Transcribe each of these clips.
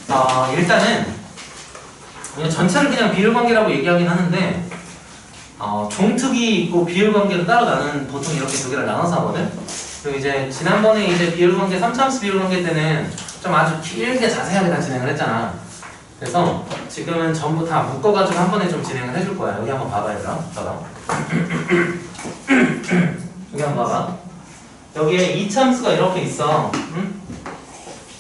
일단은 전체를 그냥 비율관계라고 얘기하긴 하는데 종특이 있고 비율관계를 따로 나는 보통 이렇게 두 개를 나눠서 하거든. 그리고 이제 지난번에 이제 비율관계 3차함수 비율관계 때는 좀 아주 길게 자세하게 다 진행을 했잖아. 그래서 지금은 전부 다 묶어가지고 한 번에 좀 진행을 해줄 거야. 여기 한번 봐봐 얘들아. 봐봐. 여기 한번 봐봐. 여기에 2차함수가 이렇게 있어. 응?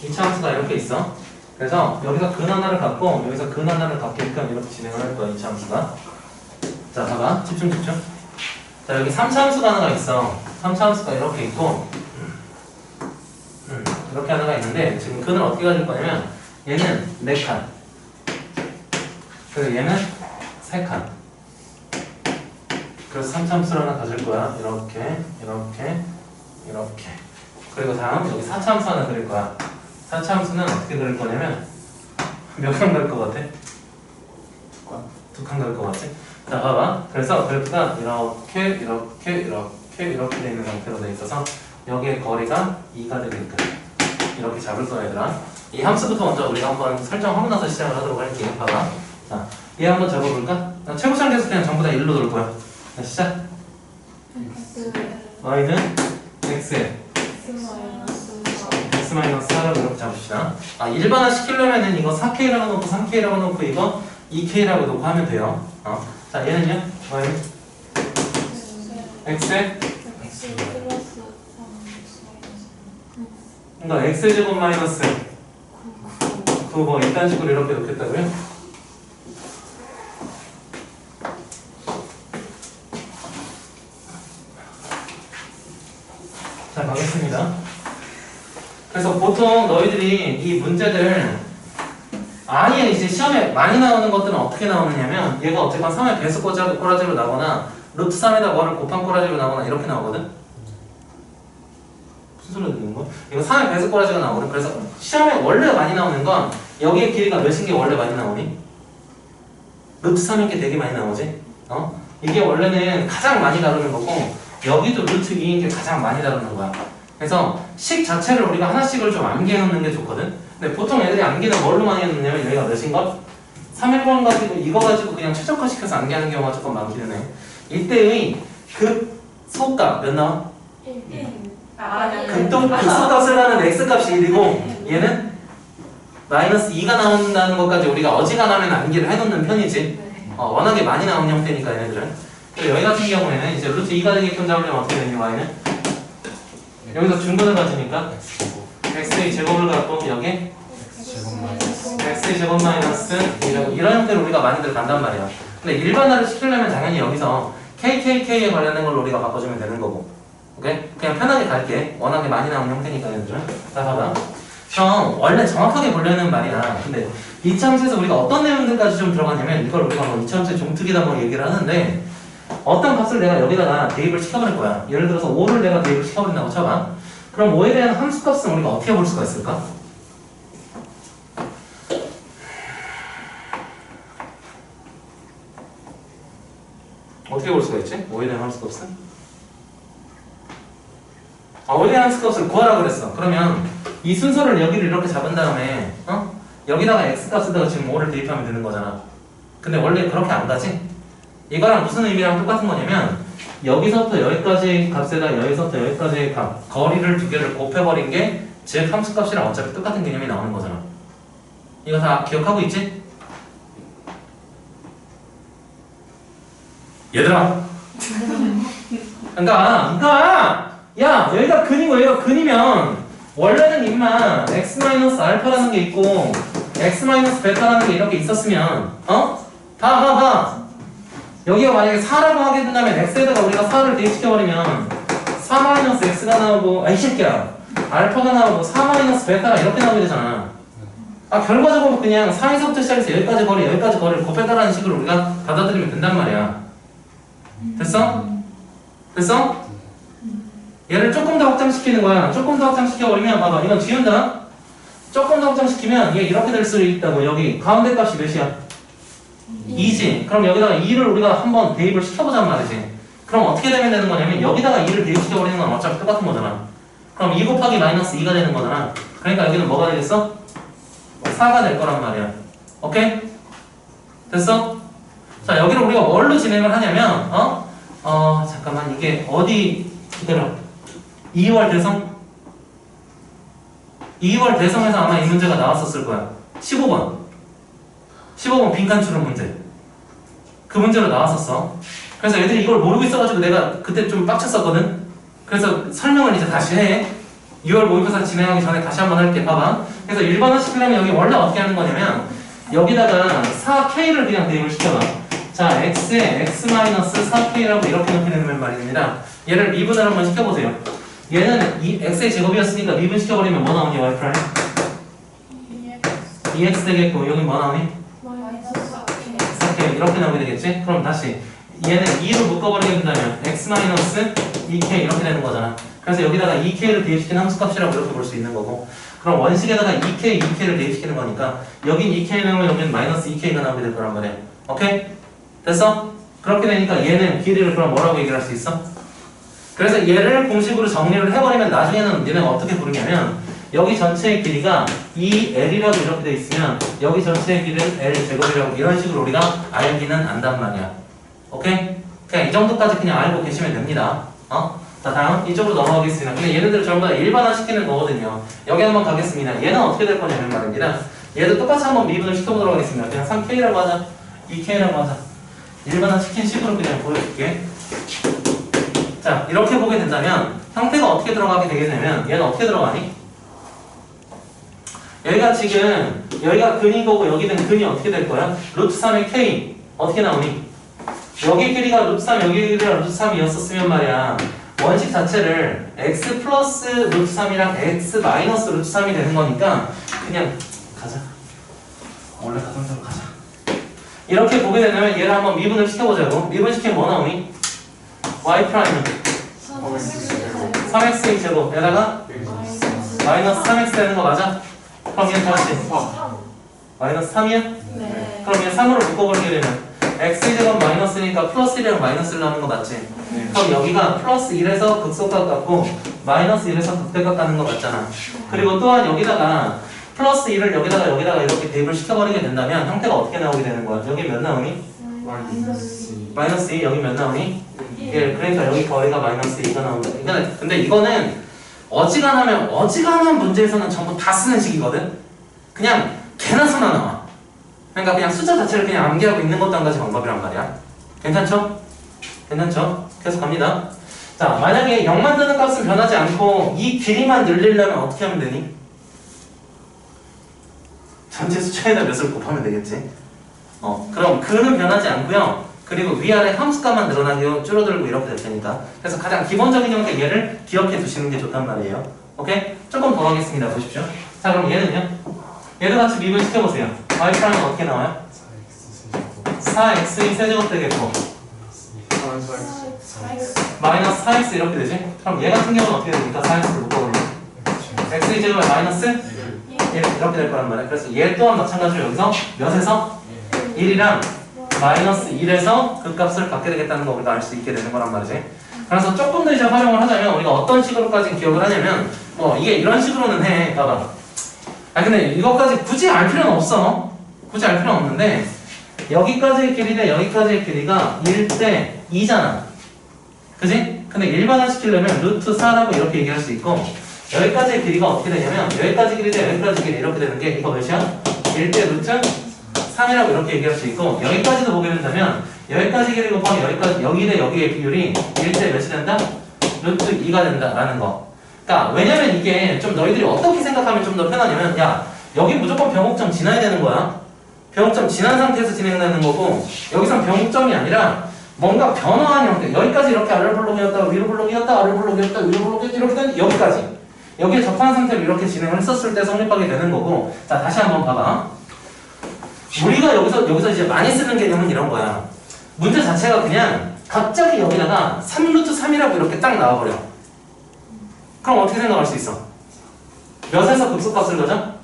2차함수가 이렇게 있어. 그래서 여기서 근 하나를 갖고 여기서 근 하나를 갖게끔 이렇게 진행을 할 거야. 2차함수가. 자 봐봐. 집중. 자 여기 3차함수가 하나가 있어. 3차함수가 이렇게 있고 이렇게 하나가 있는데 지금 근을 어떻게 가질 거냐면 얘는 4칸 그리고 얘는 3칸. 그래서 3차함수를 하나 가질 거야. 이렇게 그리고 다음 여기 4차함수 하나 그릴 거야. 4차함수는 어떻게 그릴 거냐면 몇 칸 갈 것 같아? 2칸 갈 것 같아? 자 봐봐. 그래서 그래프가 이렇게 돼 있는 상태로 돼 있어서 여기에 거리가 2가 되게끔 이렇게 잡을 거야 얘들아. 이 함수부터 먼저 우리가 한번 설정하고 나서 시작을 하도록 할게. 봐봐. 자, 얘 한번 적어볼까? 최고차는 계속 그냥 전부 다 1로 놓을 거야. 자, 시작. y는 x에 x-4라고 이렇게 잡읍시다. 일반화 시키려면은 이거 4k라고 놓고 3k라고 놓고 이거 2k라고 놓고 하면 돼요. 자, 얘는요? y는 x에 그러니까 x제곱 마이너스 9번 이딴 식으로 이렇게 놓겠다고요? 자, 가겠습니다. 그래서 보통 너희들이 이 문제들 아예 이제 시험에 많이 나오는 것들은 어떻게 나오느냐면 얘가 어쨌건 3의 배수 꼬라지로 나거나 루트 3에다 뭐를 곱한 꼬라지로 나거나 이렇게 나오거든? 무슨 소리가 들리는 거야? 이거 3의 배수 꼬라지가 나오거든. 그래서 시험에 원래 많이 나오는 건 여기에 길이가 몇인 게 원래 많이 나오니? 루트 3인 게 되게 많이 나오지? 이게 원래는 가장 많이 다루는 거고 여기도 루트 2인 게 가장 많이 다루는 거야. 그래서 식 자체를 우리가 하나씩을 좀 암기해 놓는 게 좋거든. 근데 보통 애들이 암기는 뭘로 많이 해놓냐면 여기가 몇인 것? 3일번 가지고 이거 가지고 그냥 최적화시켜서 암기하는 경우가 조금 많기는 해. 이때의 극소값 몇 나와? 1. 극소값을 하는 x값이 1이고 얘는 마이너스 2가 나온다는 것까지 우리가 어지간하면 암기를 해놓는 편이지. 워낙에 많이 나온 형태니까 얘네들은. 그리고 여기 같은 경우에는 이제 루트 2가 되게끔 잡으려면 어떻게 되니 y는? 여기서 중근을 가지니까 x의 제곱을 갖고 여기 x의 제곱 마이너스 이런 형태로 우리가 많이들 간단 말이야. 근데 일반화를 시키려면 당연히 여기서 kk에 관련된 걸로 우리가 바꿔주면 되는 거고. 오케이? 그냥 편하게 갈게. 워낙에 많이 나온 형태니까 얘들은. 자 봐봐. 형 원래 정확하게 보려는 말이야. 근데 이차함수에서 우리가 어떤 내용들까지 좀 들어가냐면 이걸 우리가 뭐 이차함수의 종특이다 뭐 얘기를 하는데 어떤 값을 내가 여기다가 대입을 시켜버릴 거야. 예를 들어서 5를 내가 대입을 시켜버린다고 쳐봐. 그럼 5에 대한 함수값은 우리가 어떻게 볼 수가 있을까? 어떻게 볼 수가 있지? 5에 대한 함수값은? 5에 대한 함수값을 구하라 그랬어. 그러면 이 순서를 여기를 이렇게 잡은 다음에 여기다가 x값에다가 지금 5를 대입하면 되는 거잖아. 근데 원래 그렇게 안 가지? 이거랑 무슨 의미랑 똑같은 거냐면 여기서부터 여기까지의 값에다 여기서부터 여기까지의 값 거리를 두 개를 곱해버린 게 즉 함수값이랑 어차피 똑같은 개념이 나오는 거잖아. 이거 다 기억하고 있지? 얘들아 그러니까 야 여기가 근이고 여기가 근이면 원래는 임마 x-알파라는 게 있고 x-베타라는 게 이렇게 있었으면 봐 여기가 만약에 4라고 하게 된다면 x에다가 우리가 4를 대입시켜버리면 4-x가 나오고 이 새끼야 알파가 나오고 4-베타가 이렇게 나오게 되잖아. 결과적으로 그냥 4에서부터 시작해서 여기까지 거리를 곱해달라는 식으로 우리가 받아들이면 된단 말이야. 됐어? 얘를 조금 더 확장시키는 거야. 조금 더 확장시켜버리면 봐봐 이건 지운다. 조금 더 확장시키면 얘 이렇게 될 수 있다고. 여기 가운데 값이 몇이야? 2지. 그럼 여기다가 2를 우리가 한번 대입을 시켜보자는 말이지. 그럼 어떻게 되면 되는 거냐면 여기다가 2를 대입시켜버리는 건 어차피 똑같은 거잖아. 그럼 2 곱하기 마이너스 2가 되는 거잖아. 그러니까 여기는 뭐가 되겠어? 4가 될 거란 말이야. 오케이? 됐어? 자, 여기를 우리가 뭘로 진행을 하냐면, 잠깐만, 이게 어디, 기다려. 2월 대성? 2월 대성에서 아마 이 문제가 나왔었을 거야. 15번. 15번 빈칸 추론 문제. 그 문제로 나왔었어. 그래서 애들이 이걸 모르고 있어가지고 내가 그때 좀 빡쳤었거든. 그래서 설명을 이제 다시 해. 6월 모의고사 진행하기 전에 다시 한번 할게. 봐봐. 그래서 일반화 시키려면 여기 원래 어떻게 하는 거냐면 여기다가 4K를 그냥 대입을 시켜봐. 자, X에 X-4K라고 이렇게 놓게 되는 말입니다. 얘를 미분을 한번 시켜보세요. 얘는 X의 제곱이었으니까 미분 시켜버리면 뭐 나오니? Y 프라임? 2X 되겠고 여기 뭐 나오니? 4K 이렇게 나오게 되겠지? 그럼 다시 얘는 2로 묶어버리게 된다면 X-2K 이렇게 되는 거잖아. 그래서 여기다가 2K를 대입시킨 함수값이라고 이렇게 볼 수 있는 거고, 그럼 원식에다가 2K, 2K를 대입시키는 거니까 여긴 2K 나오면 여기는 마이너스 2K가 나오게 될 거란 말이야. 오케이? 됐어? 그렇게 되니까 얘는 길이를 그럼 뭐라고 얘기할 수 있어? 그래서 얘를 공식으로 정리를 해버리면 나중에는 얘네가 어떻게 부르냐면 여기 전체의 길이가 2L이라고 이렇게 돼 있으면 여기 전체의 길이는 L 제곱이라고 이런 식으로 우리가 알기는 안단 말이야. 오케이? 그냥 이 정도까지 그냥 알고 계시면 됩니다. 자, 다음 이쪽으로 넘어가겠습니다. 근데 얘네들 전부 다 일반화 시키는 거거든요. 여기 한번 가겠습니다. 얘는 어떻게 될 거냐면 말입니다. 얘도 똑같이 한번 미분을 시켜보도록 하겠습니다. 그냥 3K라고 하자. 2K라고 하자. 일반화 시킨 식으로 그냥 보여줄게. 자, 이렇게 보게 된다면 형태가 어떻게 들어가게 되겠냐면 얘는 어떻게 들어가니? 여기가 지금 여기가 근인 거고 여기는 근이 어떻게 될 거야? 루트 3의 K 어떻게 나오니? 여기 길이가 루트 3 여기 길이가 루트 3이었었으면 말이야 원식 자체를 x 플러스 루트 3이랑 x 마이너스 루트 3이 되는 거니까 그냥 가자. 원래 가던 대로 가자. 이렇게 보게 되면 얘를 한번 미분을 시켜보자고. 미분 시키면 뭐 나오니? y 프라임은 3x의 제곱에다가 마이너스 3x 되는 거 맞아? 그럼 얘는 다시 마이너스 3이야? 네. 그럼 얘 3으로 묶어버리게 되면 x의 제곱 마이너스니까 플러스 1이랑 마이너스 1 나오는 거 맞지? 네. 그럼 여기가 플러스 1에서 극소값 같고 마이너스 1에서 극대값 같는 거 맞잖아. 그리고 또한 여기다가 플러스 1을 여기다가 이렇게 대입을 시켜버리게 된다면 형태가 어떻게 나오게 되는 거야? 여기 몇 나오니? 마이너스 2. 여기 몇 나오니? 1. 그러니까 여기 거리가 마이너스 2가 나온다. 근데 이거는 어지간한 문제에서는 전부 다 쓰는 식이거든? 그냥 개나 소나 나와. 그러니까 그냥 숫자 자체를 그냥 암기하고 있는 것도 한 가지 방법이란 말이야. 괜찮죠? 괜찮죠? 계속 갑니다. 자, 만약에 0 만드는 값은 변하지 않고 이 길이만 늘리려면 어떻게 하면 되니? 전체 숫자에다 몇을 곱하면 되겠지? 그럼 근은 변하지 않고요. 그리고 위아래 함수값만 늘어나고 줄어들고 이렇게 될 테니까. 그래서 가장 기본적인 형태 얘를 기억해 두시는 게 좋단 말이에요. 오케이? 조금 더 하겠습니다. 보십시오. 자, 그럼 얘는요? 얘도 같이 미분 시켜보세요. y 프라임은 어떻게 나와요? 4x의 세제곱 되겠고 마이너스 4x 이렇게 되지? 그럼 얘 같은 경우는 어떻게 됩니까? 4x를 묶어버리면 x의 제곱에 마이너스 1 이렇게 될 거란 말이야. 그래서 얘 또한 마찬가지로 여기서 몇에서? 1이랑 마이너스 1에서 그 값을 갖게 되겠다는 거 우리가 알 수 있게 되는 거란 말이지. 그래서 조금 더 이제 활용을 하자면 우리가 어떤 식으로까지 기억을 하냐면 이게 이런 식으로는 해. 봐봐. 근데 이것까지 굳이 알 필요는 없어. 굳이 알 필요는 없는데 여기까지의 길이랑 여기까지의 길이가 1대 2잖아. 그지? 근데 일반화 시키려면 루트 4라고 이렇게 얘기할 수 있고 여기까지의 길이가 어떻게 되냐면 여기까지 길이 대 여기까지 길이 이렇게 되는 게 이거 몇이야? 1대 루트 3이라고 이렇게 얘기할 수 있고 여기까지도 보게 된다면 여기까지 길이 곱하기 여기까지 여기 대 여기의 비율이 1대 몇이 된다? 루트 2가 된다라는 거. 그러니까 왜냐면 이게 좀 너희들이 어떻게 생각하면 좀 더 편하냐면 야 여기 무조건 변곡점 지나야 되는 거야. 변곡점 지난 상태에서 진행되는 거고 여기선 변곡점이 아니라 뭔가 변화한 형태. 여기까지 이렇게 아래 블록이었다가 위로 블록이었다 아래 블록이었다 위로 블록이었다 이렇게 된 여기까지 여기에 접한 상태로 이렇게 진행을 했었을 때 성립하게 되는 거고. 자, 다시 한번 봐봐. 우리가 여기서 이제 많이 쓰는 개념은 이런 거야. 문제 자체가 그냥 갑자기 여기다가 3루트 3이라고 이렇게 딱 나와버려. 그럼 어떻게 생각할 수 있어? 몇에서 극소값을 가져?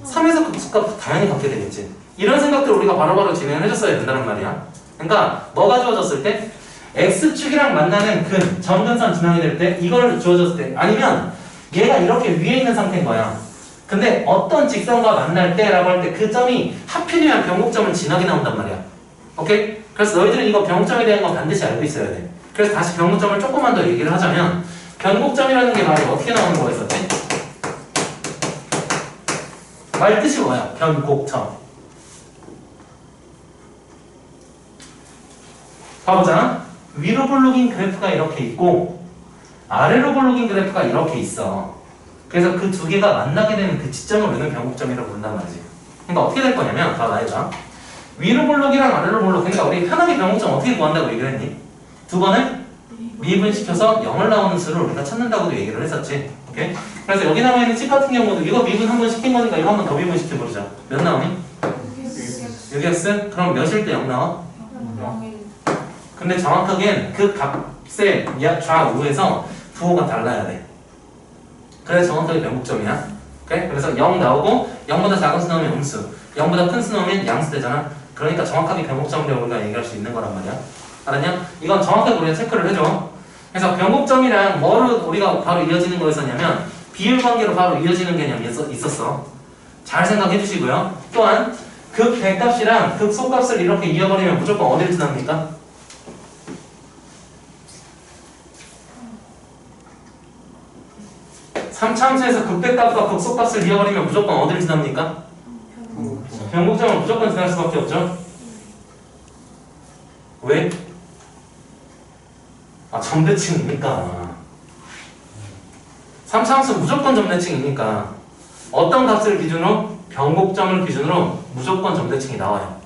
3에서 극소값 당연히 갖게 되겠지. 이런 생각들 우리가 바로바로 진행을 해줬어야 된다는 말이야. 그러니까 뭐가 주어졌을 때? X축이랑 만나는 근, 점근선 진행이 될 때 이걸 주어졌을 때 아니면 얘가 이렇게 위에 있는 상태인 거야. 근데 어떤 직선과 만날 때라고 할 때 그 점이 하필이면 변곡점을 지나게 나온단 말이야. 오케이? 그래서 너희들은 이거 변곡점에 대한 건 반드시 알고 있어야 돼. 그래서 다시 변곡점을 조금만 더 얘기를 하자면 변곡점이라는 게 말이 어떻게 나오는 거였었지? 말 뜻이 뭐야? 변곡점. 봐보자. 위로 볼록인 그래프가 이렇게 있고 아래로 볼록인 그래프가 이렇게 있어. 그래서 그 두 개가 만나게 되는 그 지점을 우리는 변곡점이라고 부른단 말이지. 그러니까 어떻게 될 거냐면 다 나이가 위로 볼록이랑 아래로 볼록. 그러니까 우리 편하게 변곡점 어떻게 구한다고 얘기를 했니? 두 번을 미분시켜서 0을 나오는 수를 우리가 찾는다고도 얘기를 했었지. 오케이? 그래서 여기 나와 있는 식 같은 경우도 이거 미분 한 번 시킨 거니까 이거 한 번 더 미분시켜보자. 몇 나오니? 6x? 그럼 몇일 때 0 나와? 근데 정확하게는 그 값의 좌우에서 부호가 달라야 돼. 그래서 정확하게 변곡점이야. 오케이? 그래서 0 나오고 0보다 작은 수 나오면 음수, 0보다 큰 수 나오면 양수 되잖아. 그러니까 정확하게 변곡점이라고 우리가 얘기할 수 있는 거란 말이야. 알았냐? 이건 정확하게 우리가 체크를 해줘. 그래서 변곡점이랑 뭐로 우리가 바로 이어지는 거였었냐면 비율 관계로 바로 이어지는 개념이 있었어. 잘 생각해 주시고요. 또한 극 대값이랑 극 소값을 이렇게 이어버리면 무조건 어디를 지납니까? 삼차함수에서 극대값과 극소값을 이어버리면 무조건 어디를 지납니까? 변곡점을 무조건 지날 수밖에 없죠. 왜? 아, 점대칭이니까. 삼차함수 무조건 점대칭이니까 어떤 값을 기준으로? 변곡점을 기준으로 무조건 점대칭이 나와요.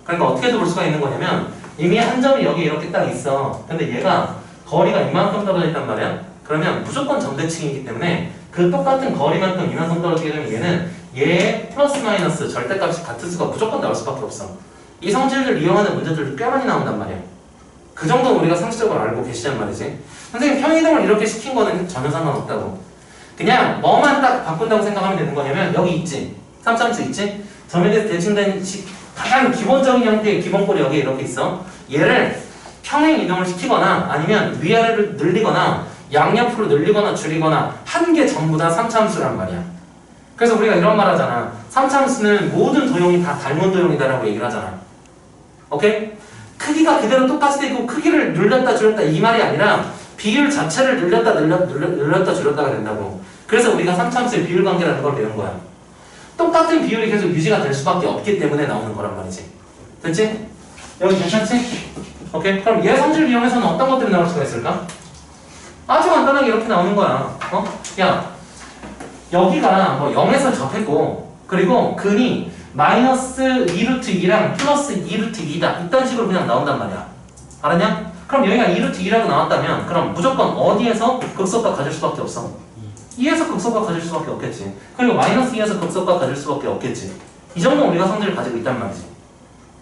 그러니까 어떻게도 볼 수가 있는 거냐면 이미 한 점이 여기 이렇게 딱 있어. 근데 얘가 거리가 이만큼 떨어져 있단 말이야. 그러면 무조건 점대칭이기 때문에 그 똑같은 거리만큼 이만큼 떨어지게 되면 얘는 얘의 플러스 마이너스 절대값이 같은 수가 무조건 나올 수밖에 없어. 이 성질을 이용하는 문제들도 꽤 많이 나온단 말이야. 그 정도 우리가 상식적으로 알고 계시단 말이지. 선생님 평이동을 이렇게 시킨 거는 전혀 상관없다고. 그냥 뭐만 딱 바꾼다고 생각하면 되는 거냐면 여기 있지. 삼차함수 있지? 점에 대해서 대칭된 가장 기본적인 형태의 기본꼴이 여기 이렇게 있어. 얘를 평행 이동을 시키거나 아니면 위아래를 늘리거나 양옆으로 늘리거나 줄이거나 한 개 전부 다 삼차함수란 말이야. 그래서 우리가 이런 말 하잖아. 삼차함수는 모든 도형이 다 닮은 도형이다라고 얘기를 하잖아. 오케이? 크기가 그대로 똑같이 되고 크기를 늘렸다 줄였다 이 말이 아니라 비율 자체를 늘렸다 줄였다가 된다고. 그래서 우리가 삼차함수의 비율 관계라는 걸 배운 거야. 똑같은 비율이 계속 유지가 될 수밖에 없기 때문에 나오는 거란 말이지. 됐지? 여기 괜찮지? 오케이? 그럼 얘 성질 이용해서는 어떤 것들이 나올 수가 있을까? 아주 간단하게 이렇게 나오는 거야. 야, 여기가 뭐 0에서 접했고 그리고 근이 마이너스 2루트 2랑 플러스 2루트 2다. 이딴 식으로 그냥 나온단 말이야. 알았냐? 그럼 여기가 2루트 2라고 나왔다면 그럼 무조건 어디에서 극소값 가질 수밖에 없어? 2에서 극소값 가질 수밖에 없겠지. 그리고 마이너스 2에서 극소값 가질 수밖에 없겠지. 이 정도 우리가 성질을 가지고 있단 말이지.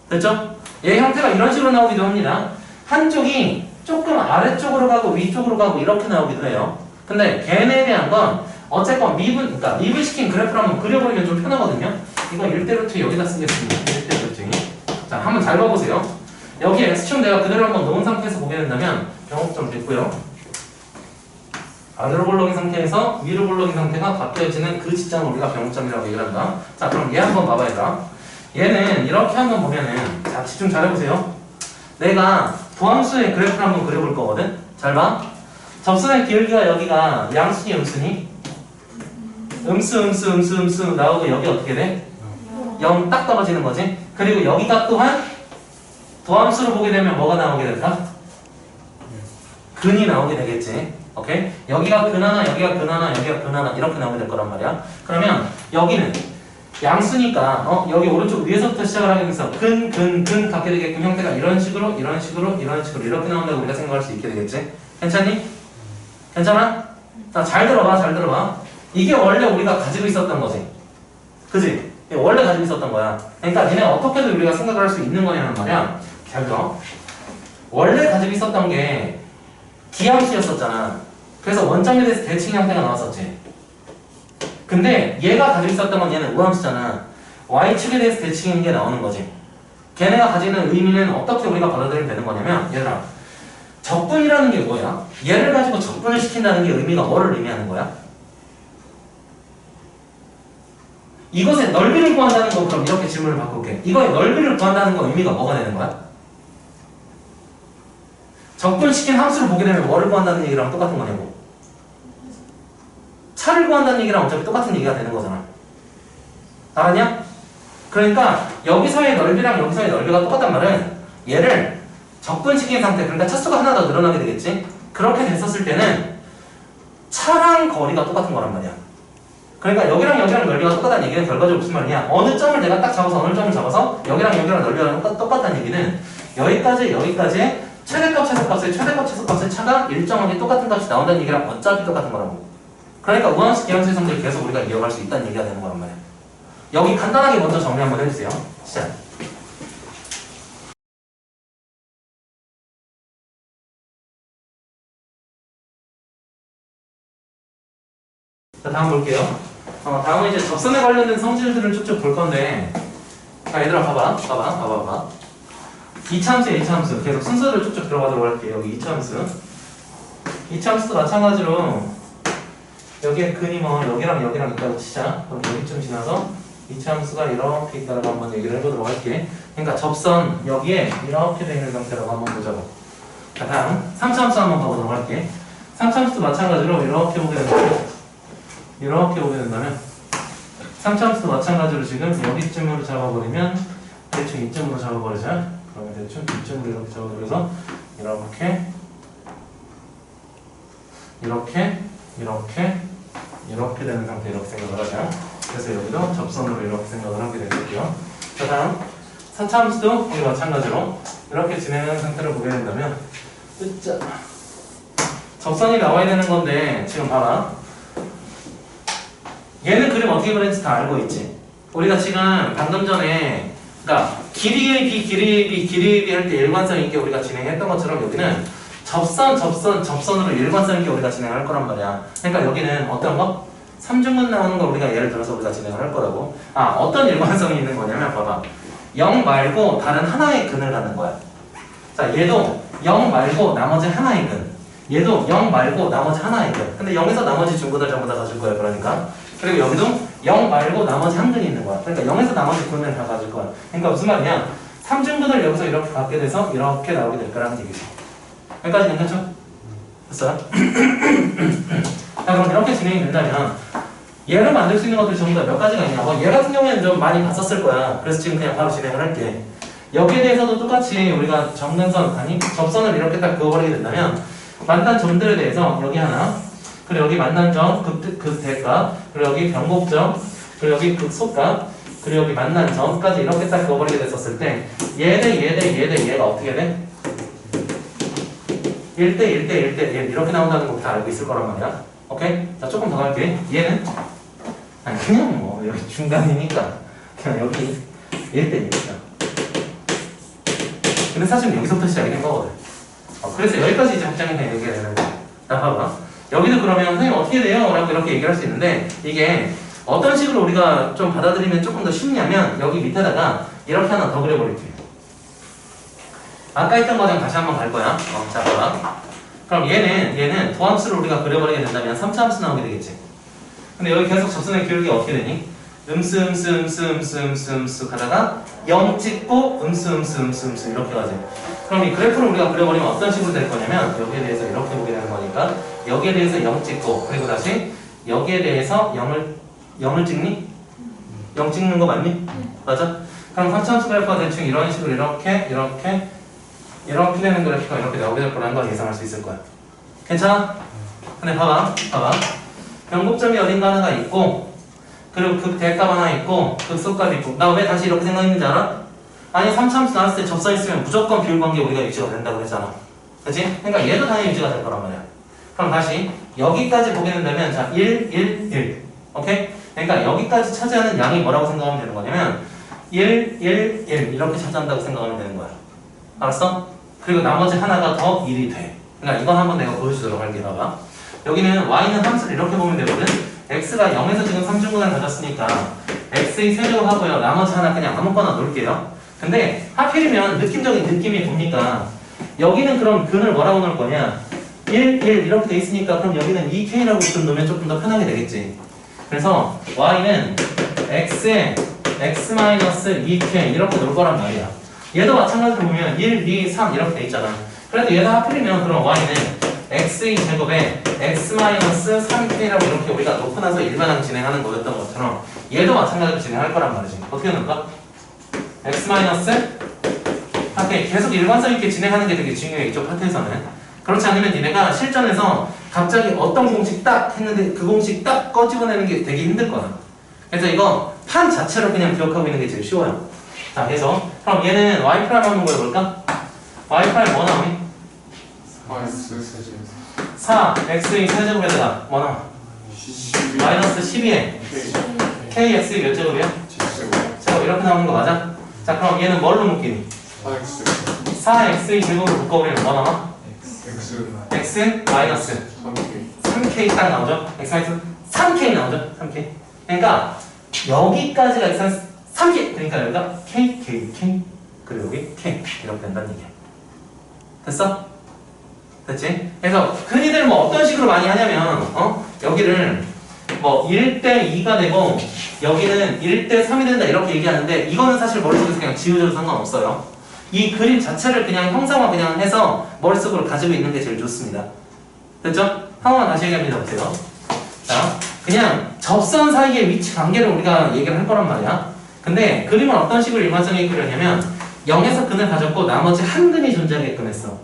됐죠? 얘 형태가 이런 식으로 나오기도 합니다. 한쪽이 조금 아래쪽으로 가고 위쪽으로 가고 이렇게 나오기도 해요. 근데 걔네에 대한 건 어쨌건 그러니까 미분시킨 그래프를 한번 그려버리면 좀 편하거든요. 이건 1대 루트 여기다 쓰겠습니다. 1대 루트. 자, 한번 잘 봐보세요. 여기에 X축 내가 그대로 한번 놓은 상태에서 보게 된다면 변곡점 됐고요. 아래로 볼록인 상태에서 위로 볼록인 상태가 바뀌어지는 그 지점을 우리가 변곡점이라고 얘기를 한다. 자, 그럼 얘 한번 봐봐야. 얘는 이렇게 한번 보면은 자, 집중 잘 해보세요. 내가 도함수의 그래프를 한번 그려볼 거거든? 잘 봐. 접선의 기울기가 여기가 양수니 음수니? 음수 나오고 여기 어떻게 돼? 0 딱 떨어지는 거지? 그리고 여기가 또한 도함수로 보게 되면 뭐가 나오게 될까? 근이 나오게 되겠지. 오케이? 여기가 근 하나, 여기가 근 하나, 여기가 근 하나 이렇게 나오게 될 거란 말이야. 그러면 여기는 양수니까 여기 오른쪽 위에서부터 시작을 하게 돼서 근 갖게 되게끔 형태가 이런 식으로 이렇게 나온다고 우리가 생각할 수 있게 되겠지. 괜찮니? 괜찮아? 자, 잘 들어봐. 이게 원래 우리가 가지고 있었던 거지. 그지? 이게 원래 가지고 있었던 거야. 그러니까 얘네 어떻게든 우리가 생각을 할 수 있는 거냐는 말이야. 잘 들어. 원래 가지고 있었던 게 기함수였었잖아. 그래서 원점에 대해서 대칭 형태가 나왔었지. 근데 얘가 가지고 있었던 건 얘는 우함수잖아. y축에 대해서 대칭인 게 나오는 거지. 걔네가 가지는 의미는 어떻게 우리가 받아들이면 되는 거냐면 얘들아, 적분이라는 게 뭐야? 얘를 가지고 적분을 시킨다는 게 의미가 뭐를 의미하는 거야? 이것의 넓이를 구한다는 거 그럼 이렇게 질문을 바꿀게. 이거의 넓이를 구한다는 거 의미가 뭐가 되는 거야? 적분시킨 함수를 보게 되면 뭐를 구한다는 얘기랑 똑같은 거냐고. 차를 구한다는 얘기랑 어차피 똑같은 얘기가 되는 거잖아. 알았냐? 그러니까 여기서의 넓이랑 여기서의 넓이가 똑같단 말은 얘를 적분시킨 상태, 그러니까 차수가 하나 더 늘어나게 되겠지? 그렇게 됐었을 때는 차랑 거리가 똑같은 거란 말이야. 그러니까 여기랑 여기랑 넓이가 똑같다는 얘기는 결과적으로 무슨 말이냐? 어느 점을 내가 딱 잡아서 어느 점을 잡아서 여기랑 여기랑 넓이가 똑같다는 얘기는 여기까지 최대값 최소값의 차가 일정하게 똑같은 값이 나온다는 얘기랑 어차피 똑같은 거라고. 그러니까 우함수 기함수의 성질을 계속 우리가 이어갈 수 있다는 얘기가 되는 거란 말이야. 여기 간단하게 먼저 정리 한번 해주세요. 시작. 자, 다음 볼게요. 다음은 이제 접선에 관련된 성질들을 쭉쭉 볼 건데, 자, 얘들아 봐봐. 2차함수야, 2차함수. 계속 순서를 쭉쭉 들어가도록 할게요. 여기 2차함수. 2차함수도 마찬가지로 여기에 근이 뭐 여기랑 여기랑 있다고 치자. 그럼 여기쯤 지나서 2차함수가 이렇게 있다고 한번 얘기를 해보도록 할게. 그러니까 접선 여기에 이렇게 되어 있는 상태라고 한번 보자고. 자, 다음 3차함수 한번 가보도록 할게. 3차함수도 마찬가지로 이렇게 보게 된다면 3차함수도 마찬가지로 지금 여기쯤으로 잡아버리면 대충 이쯤으로 잡아버리자. 그러면 대충 이쯤으로 이렇게 잡아버려서 이렇게 되는 상태, 이렇게 생각을 하자. 그래서 여기도 접선으로 이렇게 생각을 하게 되겠고요. 자, 다음 4차함수도 우리 마찬가지로 이렇게 진행하는 상태를 보게 된다면 접선이 나와야 되는 건데 지금 봐봐. 얘는 그림 어떻게 그렸는지 다 알고 있지? 우리가 지금 방금 전에 그러니까 길이의 B 할 때 일관성 있게 우리가 진행했던 것처럼 여기는 접선으로 일관성 있게 우리가 진행할 거란 말이야. 그러니까 여기는 어떤 거? 3중근 나오는 거 우리가 예를 들어서 우리가 진행을 할 거라고. 어떤 일관성이 있는 거냐면 봐봐. 0 말고 다른 하나의 근을 갖는 거야. 자, 얘도 0 말고 나머지 하나의 근. 얘도 0 말고 나머지 하나의 근. 근데 0에서 나머지 중근을 전부 다 가질 거야. 그러니까. 그리고 여기도 0 말고 나머지 한 근이 있는 거야. 그러니까 0에서 나머지 근을 다 가질 거야. 그러니까 무슨 말이냐? 3중근을 여기서 이렇게 갖게 돼서 이렇게 나오게 될 거라는 얘기지. 여기까지 괜찮죠? 됐어요? 자, 그럼 이렇게 진행이 된다면 얘를 만들 수 있는 것들이 전부 다 몇 가지가 있냐? 얘 같은 경우에는 좀 많이 봤었을 거야. 그래서 지금 그냥 바로 진행을 할게. 여기에 대해서도 똑같이 우리가 접선을 이렇게 딱 그어버리게 된다면 만난 점들에 대해서 여기 하나, 그리고 여기 만난 점, 그 대값, 그리고 여기 변곡점, 그리고 여기 극소값, 그리고 여기 만난 점까지 이렇게 딱 그어버리게 됐었을 때 얘가 어떻게 돼? 1대 1 이렇게 나온다는 거 다 알고 있을 거란 말이야. 오케이? 자, 조금 더 갈게. 얘는 그냥 뭐 여기 중간이니까 그냥 여기 1대 1이야. 근데 사실 여기서부터 시작이 된 거거든. 그래서 여기까지 이제 확장이 그냥 얘기가 되는 거야. 자, 봐봐. 여기도 그러면 선생님 어떻게 돼요? 라고 이렇게 얘기를 할 수 있는데 이게 어떤 식으로 우리가 좀 받아들이면 조금 더 쉽냐면 여기 밑에다가 이렇게 하나 더 그려버릴게요. 아까 했던 과정 다시 한번 갈 거야. 자, 봐봐. 그럼 얘는 도함수를 우리가 그려버리게 된다면 3차 함수 나오게 되겠지. 근데 여기 계속 접선의 기울기가 어떻게 되니? 음수 가다가 0 찍고 음수 이렇게 가지. 그럼 이 그래프를 우리가 그려버리면 어떤 식으로 될 거냐면 여기에 대해서 이렇게 보게 되는 거니까 여기에 대해서 0 찍고 그리고 다시 여기에 대해서 0을 찍니? 0 찍는 거 맞니? 맞아? 그럼 3차 함수 그래프가 대충 이런 식으로 이렇게 되는 그래프가 이렇게 나오게 될 거라는 걸 예상할 수 있을 거야. 괜찮아? 근데 봐봐. 변곡점이 어딘가 하나가 있고 그리고 극 대값 하나 있고 극소값 있고 나 왜 다시 이렇게 생각했는지 알아? 아니 3차 함수 나왔을 때 접선 있으면 무조건 비율관계 우리가 유지가 된다고 했잖아. 그치? 그러니까 얘도 당연히 유지가 될 거란 말이야. 그럼 다시 여기까지 보게 된다면 자 1 오케이? 그러니까 여기까지 차지하는 양이 뭐라고 생각하면 되는 거냐면 1 이렇게 차지한다고 생각하면 되는 거야. 알았어? 그리고 나머지 하나가 더 1이 돼. 그러니까 이건 한번 내가 보여주도록 할게. 봐봐. 여기는 y는 함수를 이렇게 보면 되거든. x가 0에서 지금 3중근을 가졌으니까 x의 세제곱 하고요. 나머지 하나 그냥 아무거나 놓을게요. 근데 하필이면 느낌적인 느낌이 뭡니까? 여기는 그럼 근을 뭐라고 놓을 거냐? 1 이렇게 돼 있으니까 그럼 여기는 2k라고 좀 놓으면 조금 더 편하게 되겠지. 그래서 y는 x에 x-2k 이렇게 놓을 거란 말이야. 얘도 마찬가지로 보면 1, 2, 3 이렇게 돼 있잖아. 그래도 얘도 하필이면 그럼 y는 x2제곱에 x-3k라고 이렇게 우리가 놓고 나서 일반항 진행하는 거였던 것처럼 얘도 마찬가지로 진행할 거란 말이지. 어떻게 놓을까? x-4k 계속 일관성 있게 진행하는 게 되게 중요해, 이쪽 파트에서는. 그렇지 않으면 니네가 실전에서 갑자기 어떤 공식 딱 했는데 그 공식 딱 꺼집어내는 게 되게 힘들 거야. 그래서 이거 판 자체로 그냥 기억하고 있는 게 제일 쉬워요. 자, 그래서 그럼 얘는 y' 한번 구해볼까? y' 뭐 나오니? 4x의 세제곱에다가 뭐 나와? 마이너스 12에 kx의 몇 제곱이야? 제곱 이렇게 나오는 거 맞아? 자, 그럼 얘는 뭘로 묶이니? 4x의 제곱으로 묶어버리면 뭐 나와? x 마이너스 3k 딱 나오죠? x 마이너스 3k 나오죠? 3k. 그러니까 여기까지가 x 3k. 그러니까 여기가 k, k, k 그리고 여기 k 이렇게 된다는 얘기야. 됐어? 됐지? 그래서 흔히들 뭐 어떤 식으로 많이 하냐면 여기를 뭐 1대 2가 되고 여기는 1대 3이 된다 이렇게 얘기하는데 이거는 사실 머릿속에서 그냥 지우셔도 상관없어요. 이 그림 자체를 그냥 형상화 그냥 해서 머릿속으로 가지고 있는 게 제일 좋습니다. 됐죠? 한번 다시 얘기합니다. 보세요. 자, 그냥 접선 사이의 위치 관계를 우리가 얘기를 할 거란 말이야. 근데 그림을 어떤 식으로 일관성이 그렸냐면 0에서 근을 가졌고 나머지 한 근이 존재하게끔 했어.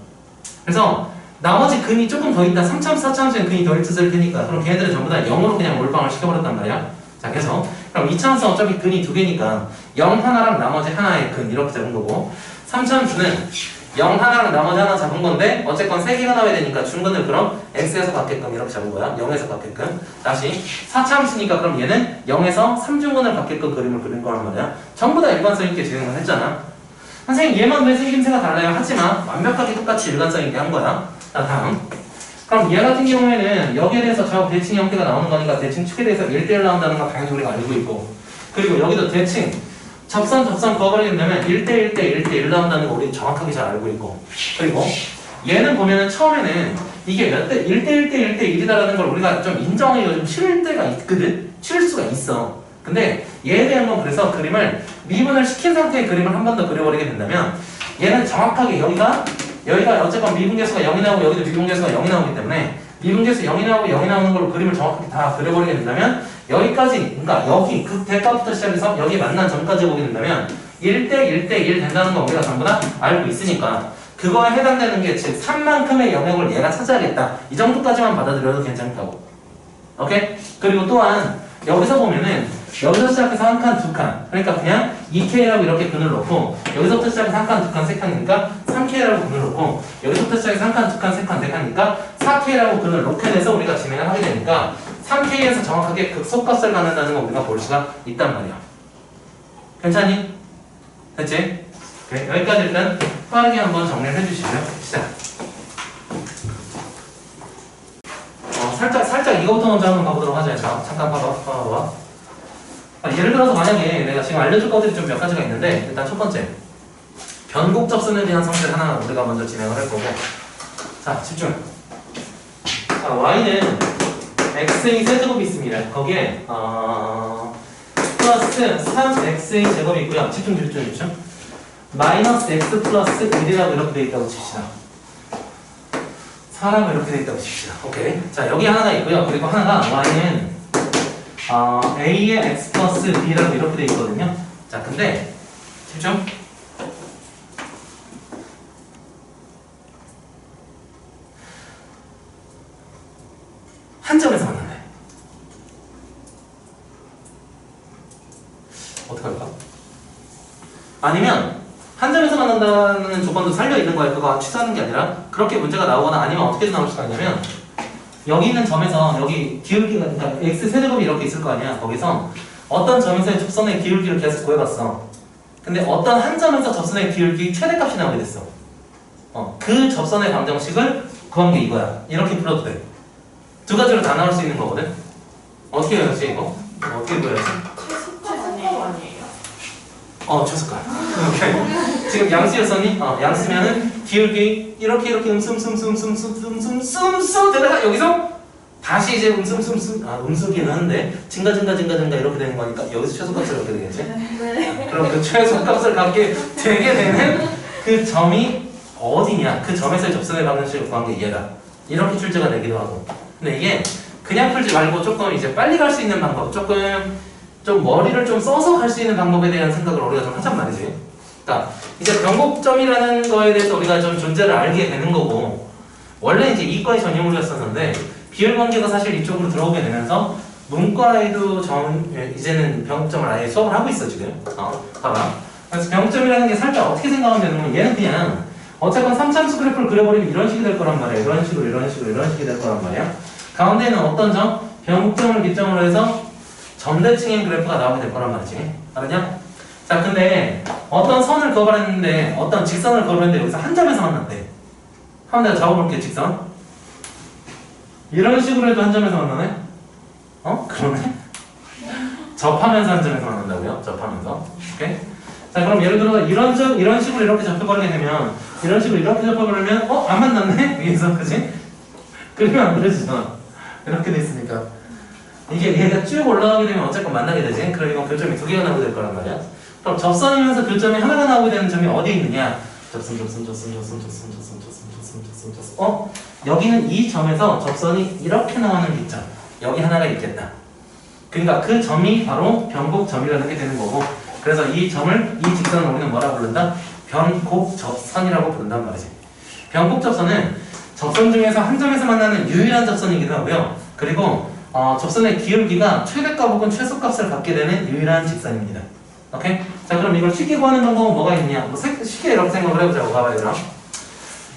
그래서 나머지 근이 조금 더 있다. 3차함수, 4차함수엔 근이 더 있을 테니까 그럼 걔네들은 전부 다 0으로 그냥 몰빵을 시켜버렸단 말이야. 자, 그래서 그럼 2차함수는 어차피 근이 두 개니까 0 하나랑 나머지 하나의 근 이렇게 잡은 거고 3차함수는 0 하나랑 나머지 하나 잡은 건데 어쨌건 3개가 나와야 되니까 중근을 그럼 x에서 받게끔 이렇게 잡은 거야. 0에서 받게끔. 다시 4차함수니까 그럼 얘는 0에서 3중근을 받게끔 그림을 그린 거란 말이야. 전부 다 일관성 있게 진행을 했잖아. 선생님 얘만 왜 생김새가 달라요? 하지만 완벽하게 똑같이 일관성 있게 한 거야. 자, 다음. 그럼 얘 같은 경우에는 여기에 대해서 저 대칭 형태가 나오는 거니까 대칭 축에 대해서 1대1 나온다는 거 당연히 우리가 알고 있고 그리고 여기도 대칭 접선 그어버리게 되면 1대1 대 1대1 나온다는 거 우리 정확하게 잘 알고 있고 그리고 얘는 보면은 처음에는 이게 몇 대 1대1 대 1대1이다라는 걸 우리가 좀 인정하기가 좀 싫을 때가 있거든? 싫을 수가 있어. 근데 얘에 대한 건 그래서 그림을 미분을 시킨 상태의 그림을 한 번 더 그려버리게 된다면 얘는 정확하게 여기가 어쨌건 미분계수가 0이 나오고 여기도 미분계수가 0이 나오기 때문에 미분계수 0이 나오고 0이 나오는 걸로 그림을 정확하게 다 그려버리게 된다면 여기까지 그러니까 여기 그 대가부터 시작해서 여기 만난 점까지 보게 된다면 1대 1대 1 된다는 거 우리가 전부 다 알고 있으니까 그거에 해당되는 게 즉 3만큼의 영역을 얘가 차지하겠다 이 정도까지만 받아들여도 괜찮다고. 오케이? 그리고 또한 여기서 보면은 여기서 시작해서 한 칸, 두 칸 그러니까 그냥 2K라고 이렇게 근을 놓고 여기서부터 시작해서 한 칸, 두 칸, 세 칸이니까 3K라고 근을 놓고 여기서부터 시작해서 한 칸, 두 칸, 세 칸, 네 칸이니까 4K라고 근을 놓게 돼서 우리가 진행을 하게 되니까 3K에서 정확하게 극소값을 갖는다는 거 우리가 볼 수가 있단 말이야. 괜찮니? 됐지? 오케이. 여기까지 일단 빠르게 한번 정리를 해주시고요. 시작. 살짝 이거부터 먼저 한번 가보도록 하자. 자, 잠깐 봐봐. 예를 들어서 만약에 내가 지금 알려줄 것들이 좀 몇 가지가 있는데 일단 첫 번째 변곡 접선에 대한 성질 하나 우리가 먼저 진행을 할 거고 자, 집중. 자, y는 x의 세제곱이 있습니다. 거기에 플러스 3x의 제곱이 있고요. 집중. 마이너스 x 플러스 1이라고 이렇게 돼 있다고 칩시다. 4라고 이렇게 돼 있다고 칩시다. 오케이. 자, 여기 하나가 있고요. 그리고 하나가 y는 a의 x 플러스 b라고 이렇게 돼 있거든요. 자, 근데 집중. 한 점에서 만난대. 어떡할까? 아니면 한 점에서 만난다는 조건도 살려 있는 거야. 그거 취소하는 게 아니라 그렇게 문제가 나오거나 아니면 어떻게 나올 수가 있냐면 여기 있는 점에서 여기 기울기가 그러니까 x 세제곱이 이렇게 있을 거 아니야. 거기서 어떤 점에서의 접선의 기울기를 계속 구해봤어. 근데 어떤 한 점에서 접선의 기울기 최대값이 나오게 됐어. 그 접선의 방정식을 구한 게 이거야. 이렇게 풀어도 돼. 두 가지로 다 나올 수 있는 거거든. 어떻게 해야지 이거? 어떻게 구해야지? 최소값. 오케이. 지금 양수였었니? 양수면은 기울기 이렇게 음슴 되다가 여기서 다시 이제 음수기는 하는데 증가 이렇게 되는 거니까 여기서 최소값을 갖게 되겠지? 네. 그럼 그 최소값을 갖게 되게 되는 그 점이 어디냐? 그 점에서의 접선의 방정식을 구한 게 얘다. 이렇게 출제가 되기도 하고. 근데 이게 그냥 풀지 말고 조금 이제 빨리 갈 수 있는 방법, 조금 좀 머리를 좀 써서 갈 수 있는 방법에 대한 생각을 우리가 좀 하잔 말이지. 그러니까 이제 변곡점이라는 거에 대해서 우리가 좀 존재를 알게 되는 거고, 원래 이제 이과의 전유물이었었는데 비율 관계가 사실 이쪽으로 들어오게 되면서 문과에도 이제는 변곡점을 아예 수업을 하고 있어 지금. 봐봐. 그래서 변곡점이라는 게 살짝 어떻게 생각하면 되는 건 얘는 그냥 어쨌건 3참수 그래프를 그려버리면 이런 식이 될 거란 말이야. 이런 식이 될 거란 말이야. 가운데는 어떤 점? 변곡점을 기점으로 해서 점대칭인 그래프가 나오게 될 거란 말이지. 알았냐? 자, 근데 어떤 선을 그어버렸는데, 어떤 직선을 그어버렸는데 여기서 한 점에서 만났대. 한번 내가 잡아볼게, 직선. 이런 식으로 해도 한 점에서 만나네? 그러네? 접하면서 한 점에서 만난다고요? 접하면서. 오케이? 자, 그럼 예를 들어 이런 식으로 이렇게 접해버리게 되면, 이런 식으로 이렇게 접해버리면 안 만났네? 위에서, 그치? 그러면 안 그러지잖아. 이렇게 돼 있으니까. 이게 얘가 쭉 올라가게 되면 어쨌건 만나게 되지. 그러니까 교점이 두 개가 나오게 될 거란 말이야. 그럼 접선이면서 교점이 하나가 나오게 되는 점이 어디에 있느냐? 접선. 여기는 이 점에서 접선이 이렇게 나오는 기점. 여기 하나가 있겠다. 그러니까 그 점이 바로 변곡점이라는 게 되는 거고. 그래서 이 점을, 이 직선을 우리는 뭐라 부른다? 변곡접선이라고 부른단 말이지. 변곡접선은 접선 중에서 한 점에서 만나는 유일한 접선이기도 하고요. 그리고 접선의 기울기가 최대값 혹은 최소값을 갖게 되는 유일한 직선입니다. 오케이? 자, 그럼 이걸 쉽게 구하는 방법은 뭐가 있냐? 쉽게 이렇게 생각을 해보자고. 봐봐요, 그럼.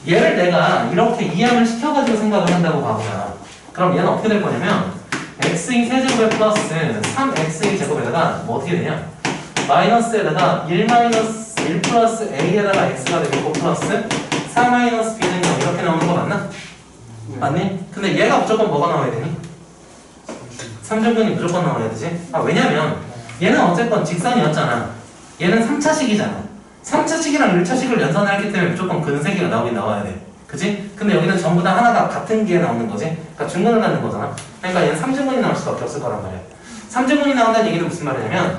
얘를 내가 이렇게 이항을 시켜가지고 생각을 한다고 봐보자. 그럼 얘는 어떻게 될 거냐면 x의 세제곱에 플러스 3x의 제곱에다가 뭐 어떻게 되냐? 마이너스에다가 1 플러스 a에다가 x가 되고 플러스 4 마이너스 b는 0 이렇게 나오는 거 맞나? 맞니? 근데 얘가 무조건 뭐가 나와야 되니? 3점근이 무조건 나와야 되지? 왜냐면 얘는 어쨌건 직선이었잖아. 얘는 3차식이잖아. 3차식이랑 1차식을 연산을 했기 때문에 무조건 근세기가 나오긴 나와야 돼. 그치? 근데 여기는 전부 다 하나가 같은 게 나오는 거지? 그러니까 중근을 갖는 거잖아. 그러니까 얘는 3증근이 나올 수밖에 없을 거란 말이야. 3증근이 나온다는 얘기는 무슨 말이냐면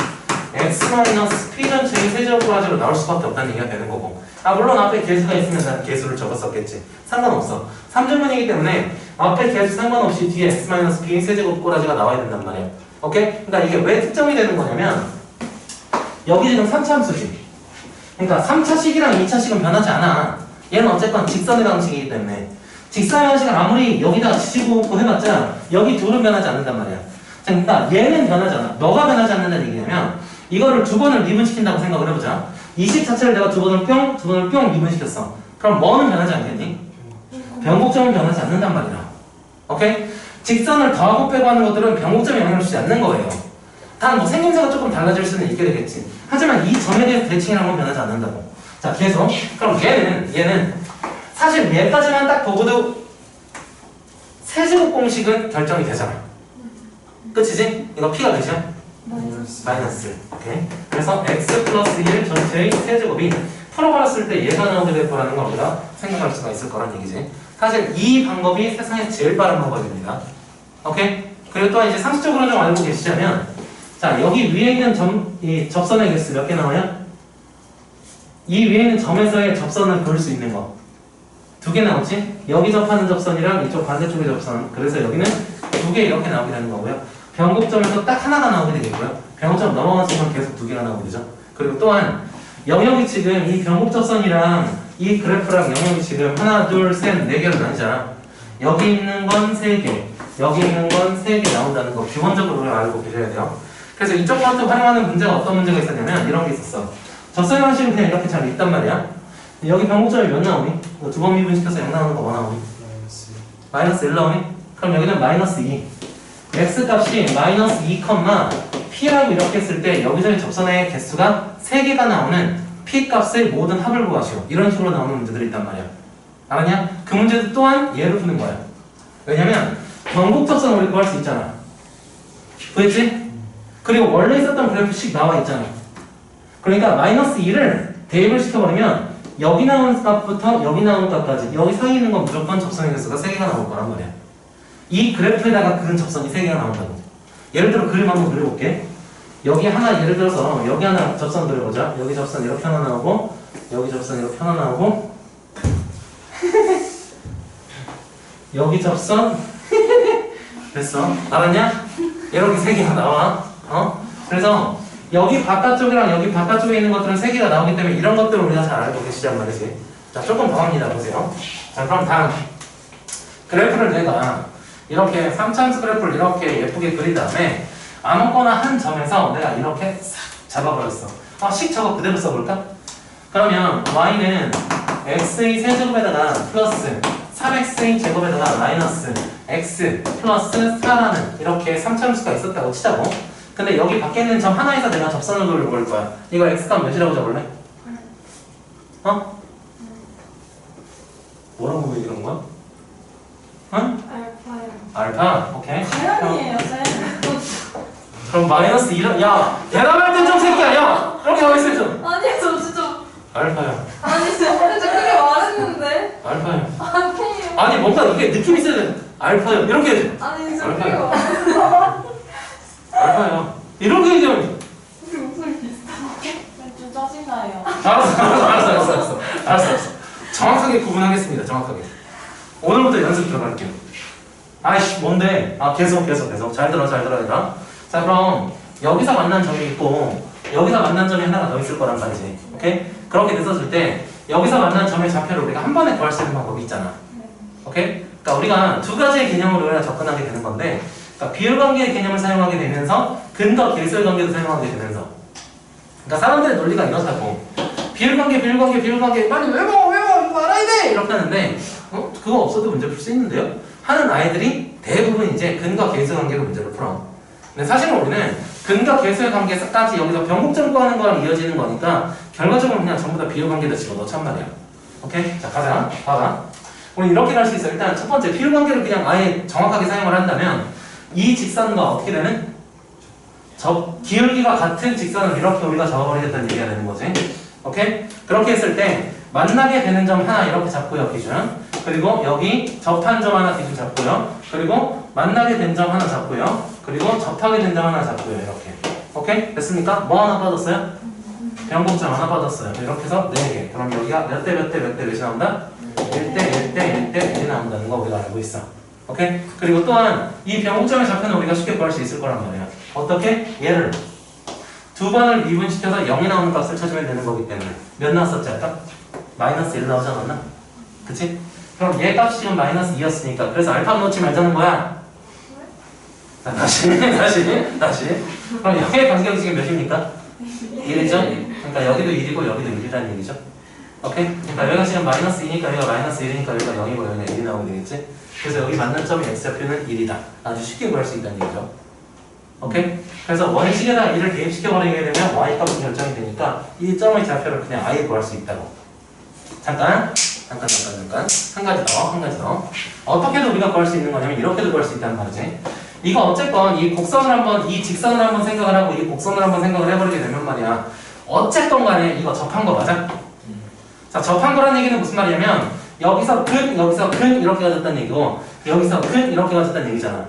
x-p 전체의 세제곱으로 가지고 나올 수밖에 없다는 얘기가 되는 거고, 물론 앞에 개수가 있으면 나는 개수를 적었었겠지. 상관없어. 3증근이기 때문에 앞에 개수 상관없이 뒤에 x-p 세제곱 꼬라지가 나와야 된단 말이야. 오케이? 그러니까 이게 왜 특정이 되는 거냐면 여기 지금 3차 함수지. 그러니까 3차식이랑 2차식은 변하지 않아. 얘는 어쨌건 직선의 방식이기 때문에 직선의 방식을 아무리 여기다가 지지고 고 해봤자 여기 둘은 변하지 않는단 말이야. 자, 그러니까 얘는 변하지 않아. 너가 변하지 않는다는 얘기냐면 이거를 두 번을 미분시킨다고 생각을 해보자. 이 식 자체를 내가 두 번을 뿅 미분시켰어. 그럼 뭐는 변하지 않겠니? 변곡점은 변하지 않는단 말이야. 오케이? 직선을 더하고 빼고 하는 것들은 변곡점에 영향을 주지 않는 거예요. 단 뭐 생김새가 조금 달라질 수는 있게 되겠지. 하지만 이 점에 대해서 대칭이라는 건 변하지 않는다고. 자, 계속. 그럼 얘는 사실 얘까지만 딱 보고도 세제곱 공식은 결정이 되잖아. 끝이지? 이거 p가 몇이야? 마이너스. 오케이. 그래서 x 플러스 1 전체의 세제곱이 풀어버렸을 때 얘가 나오게 될 거라는 걸 우리가 생각할 수가 있을 거란 얘기지. 사실 이 방법이 세상에 제일 빠른 방법입니다. 오케이? 그리고 또 이제 상식적으로 좀 알고 계시자면, 자, 여기 위에 있는 이 접선의 개수 몇 개 나와요? 이 위에 있는 점에서의 접선을 그을 수 있는 거. 2개 나오지? 여기 접하는 접선이랑 이쪽 반대쪽의 접선. 그래서 여기는 2개 이렇게 나오게 되는 거고요. 변곡점에서 딱 하나가 나오게 되겠고요. 변곡점 넘어가서는 계속 2개가 나오게 되죠. 그리고 또한 영역이 지금 이 변곡 접선이랑 이 그래프랑 영역이 지금 하나, 둘, 셋, 4개로 나뉘잖아. 여기 있는 건 3개, 여기 있는 건 3개 나온다는 거 기본적으로 우리가 알고 계셔야 돼요. 그래서 이쪽 파트 활용하는 문제가 어떤 문제가 있었냐면 이런 게 있었어. 접선의 방식은 그냥 이렇게 잘 있단 말이야. 여기 변곡점이 몇 나오니? 2번 미분시켜서 0 나오는 거 뭐 나오니? 마이너스 1 나오니? 그럼 여기는 마이너스 2. x 값이 마이너스 2, p라고 이렇게 했을 때 여기서의 접선의 개수가 3개가 나오는 p 값의 모든 합을 구하시오. 이런 식으로 나오는 문제들이 있단 말이야. 알았냐? 그 문제도 또한 얘를 푸는 거야. 왜냐면 변곡 접선을 우리 구할 수 있잖아. 그랬지? 그리고 원래 있었던 그래프식 나와 있잖아. 그러니까 마이너스 2를 대입을 시켜버리면 여기 나오는 값부터 여기 나오는 값까지 여기 사이에 있는 건 무조건 접선의 개수가 3개가 나올 거란 말이야. 이 그래프에다가 그은 접선이 3개가 나온다고. 예를 들어 그림 한번 그려볼게. 여기 하나 예를 들어서 여기 하나 접선 그려보자. 여기 접선 이렇게 하나 나오고 여기 접선 이렇게 하나 나오고 여기 접선 됐어. 알았냐? 이렇게 3개가 나와. 그래서 여기 바깥쪽이랑 여기 바깥쪽에 있는 것들은 3개가 나오기 때문에 이런 것들을 우리가 잘 알고 계시단 말이지. 자, 조금 더 합니다. 보세요. 자, 그럼 다음 그래프를 내가 이렇게 3차함수 그래프를 이렇게 예쁘게 그린 다음에 아무거나 한 점에서 내가 이렇게 싹 잡아버렸어. 식 저거 그대로 써볼까? 그러면 y는 x의 세제곱에다가 플러스 3x의 제곱에다가 마이너스 x 플러스 4라는 이렇게 3차함수가 있었다고 치자고. 근데 여기 밖에 있는 점 하나에서 내가 접선을 그려볼 거야. 이거 x값 몇이라고 적을래? 뭐라고 얘기하는 거야? 알파. 오케이. 자연이에요, 자연. 그럼 마이너스 1은 야 대답할 때 좀 새끼야. 야 이렇게 하고 있어 좀. 아니, 저 진짜. 알파야. 아니, 진짜 크게 말했는데. 알파야. 아니에요. 아니 뭔가 이게 느낌 있어야 돼. 알파야. 이렇게 해야지. 아니, 진짜 크게 알파야. 말했는데. 알파야. 이렇게 얘기하면. 우리 목소리 비슷한데? 좀 짜증나요. 알았어. 정확하게 구분하겠습니다. 정확하게. 오늘부터 연습 들어갈게요. 아이씨 뭔데? 계속 잘 들어 얘들아. 자 그럼 여기서 만난 점이 있고 여기서 만난 점이 하나가 더 있을 거란 말이지. 오케이? 그렇게 됐었을 때 여기서 만난 점의 좌표를 우리가 한 번에 구할 수 있는 방법이 있잖아. 오케이? 그러니까 우리가 두 가지의 개념으로 우리가 접근하게 되는 건데, 그러니까 비율관계의 개념을 사용하게 되면서 근과 길수의 관계도 사용하게 되면서, 그러니까 사람들의 논리가 이렇다고. 비율관계 빨리 외워 이거 알아야 돼 이렇게 하는데 그거 없어도 문제 풀 수 있는데요? 하는 아이들이 대부분 이제 근과 계수의 관계로 문제를 풀어. 근데 사실은 우리는 근과 계수의 관계까지 여기서 변곡점 구하는 거랑 이어지는 거니까 결과적으로 그냥 전부 다 비율관계를 집어넣자 말이야. 오케이? 자 가자. 봐봐. 우리 이렇게 갈 수 있어. 일단 첫 번째 비율관계를 그냥 아예 정확하게 사용을 한다면 이 직선과 어떻게 되는? 기울기가 같은 직선을 이렇게 우리가 적어버리겠다는 얘기가 되는 거지. 오케이? 그렇게 했을 때 만나게 되는 점 하나 이렇게 잡고요, 기준. 그리고 여기 접한 점 하나 기준 잡고요. 그리고 만나게 된 점 하나 잡고요. 그리고 접하게 된 점 하나 잡고요, 이렇게. 오케이? 됐습니까? 뭐 하나 빠졌어요? 변곡점 하나 빠졌어요. 이렇게 해서 4개. 그럼 여기가 몇 대 몇이 나온다? 1대1이 나온다는 거 우리가 알고 있어. 오케이? 그리고 또한 이 변곡점의 좌표는 우리가 쉽게 구할 수 있을 거란 말이야. 어떻게? 얘를 두 번을 미분시켜서 0이 나오는 값을 찾으면 되는 거기 때문에 몇 나왔었지 아까? 마이너스 1 나오지 않았나? 그치? 그럼 얘 값이 지금 마이너스 2였으니까 그래서 알파 넣지 말자는 거야. 자, 다시 그럼 여기의 간격이 지금 몇입니까? 1이죠? 그러니까 여기도 1이고 여기도 1이라는 얘기죠. 오케이? 그러니까 여기가 지금 마이너스 2니까 여기가 마이너스 1이니까 여기가 0이고 여기가 1이 나오게 되겠지? 그래서 여기 맞는 점의 x좌표는 1이다. 아주 쉽게 구할 수 있다는 얘기죠. 오케이? 그래서 원식에다 1을 대입시켜버리게 되면 y값이 결정이 되니까 이 점의 좌표를 그냥 아예 구할 수 있다고. 잠깐. 한 가지 더. 어떻게도 우리가 구할 수 있는 거냐면 이렇게도 구할 수 있다는 말이지. 이거 어쨌건 이 직선을 한번 생각을 하고 이 곡선을 한번 생각을 해버리게 되면 말이야. 어쨌건 간에 이거 접한 거 맞아? 자, 접한 거라는 얘기는 무슨 말이냐면 여기서 근 이렇게 가졌다는 얘기고 여기서 근 이렇게 가졌다는 얘기잖아.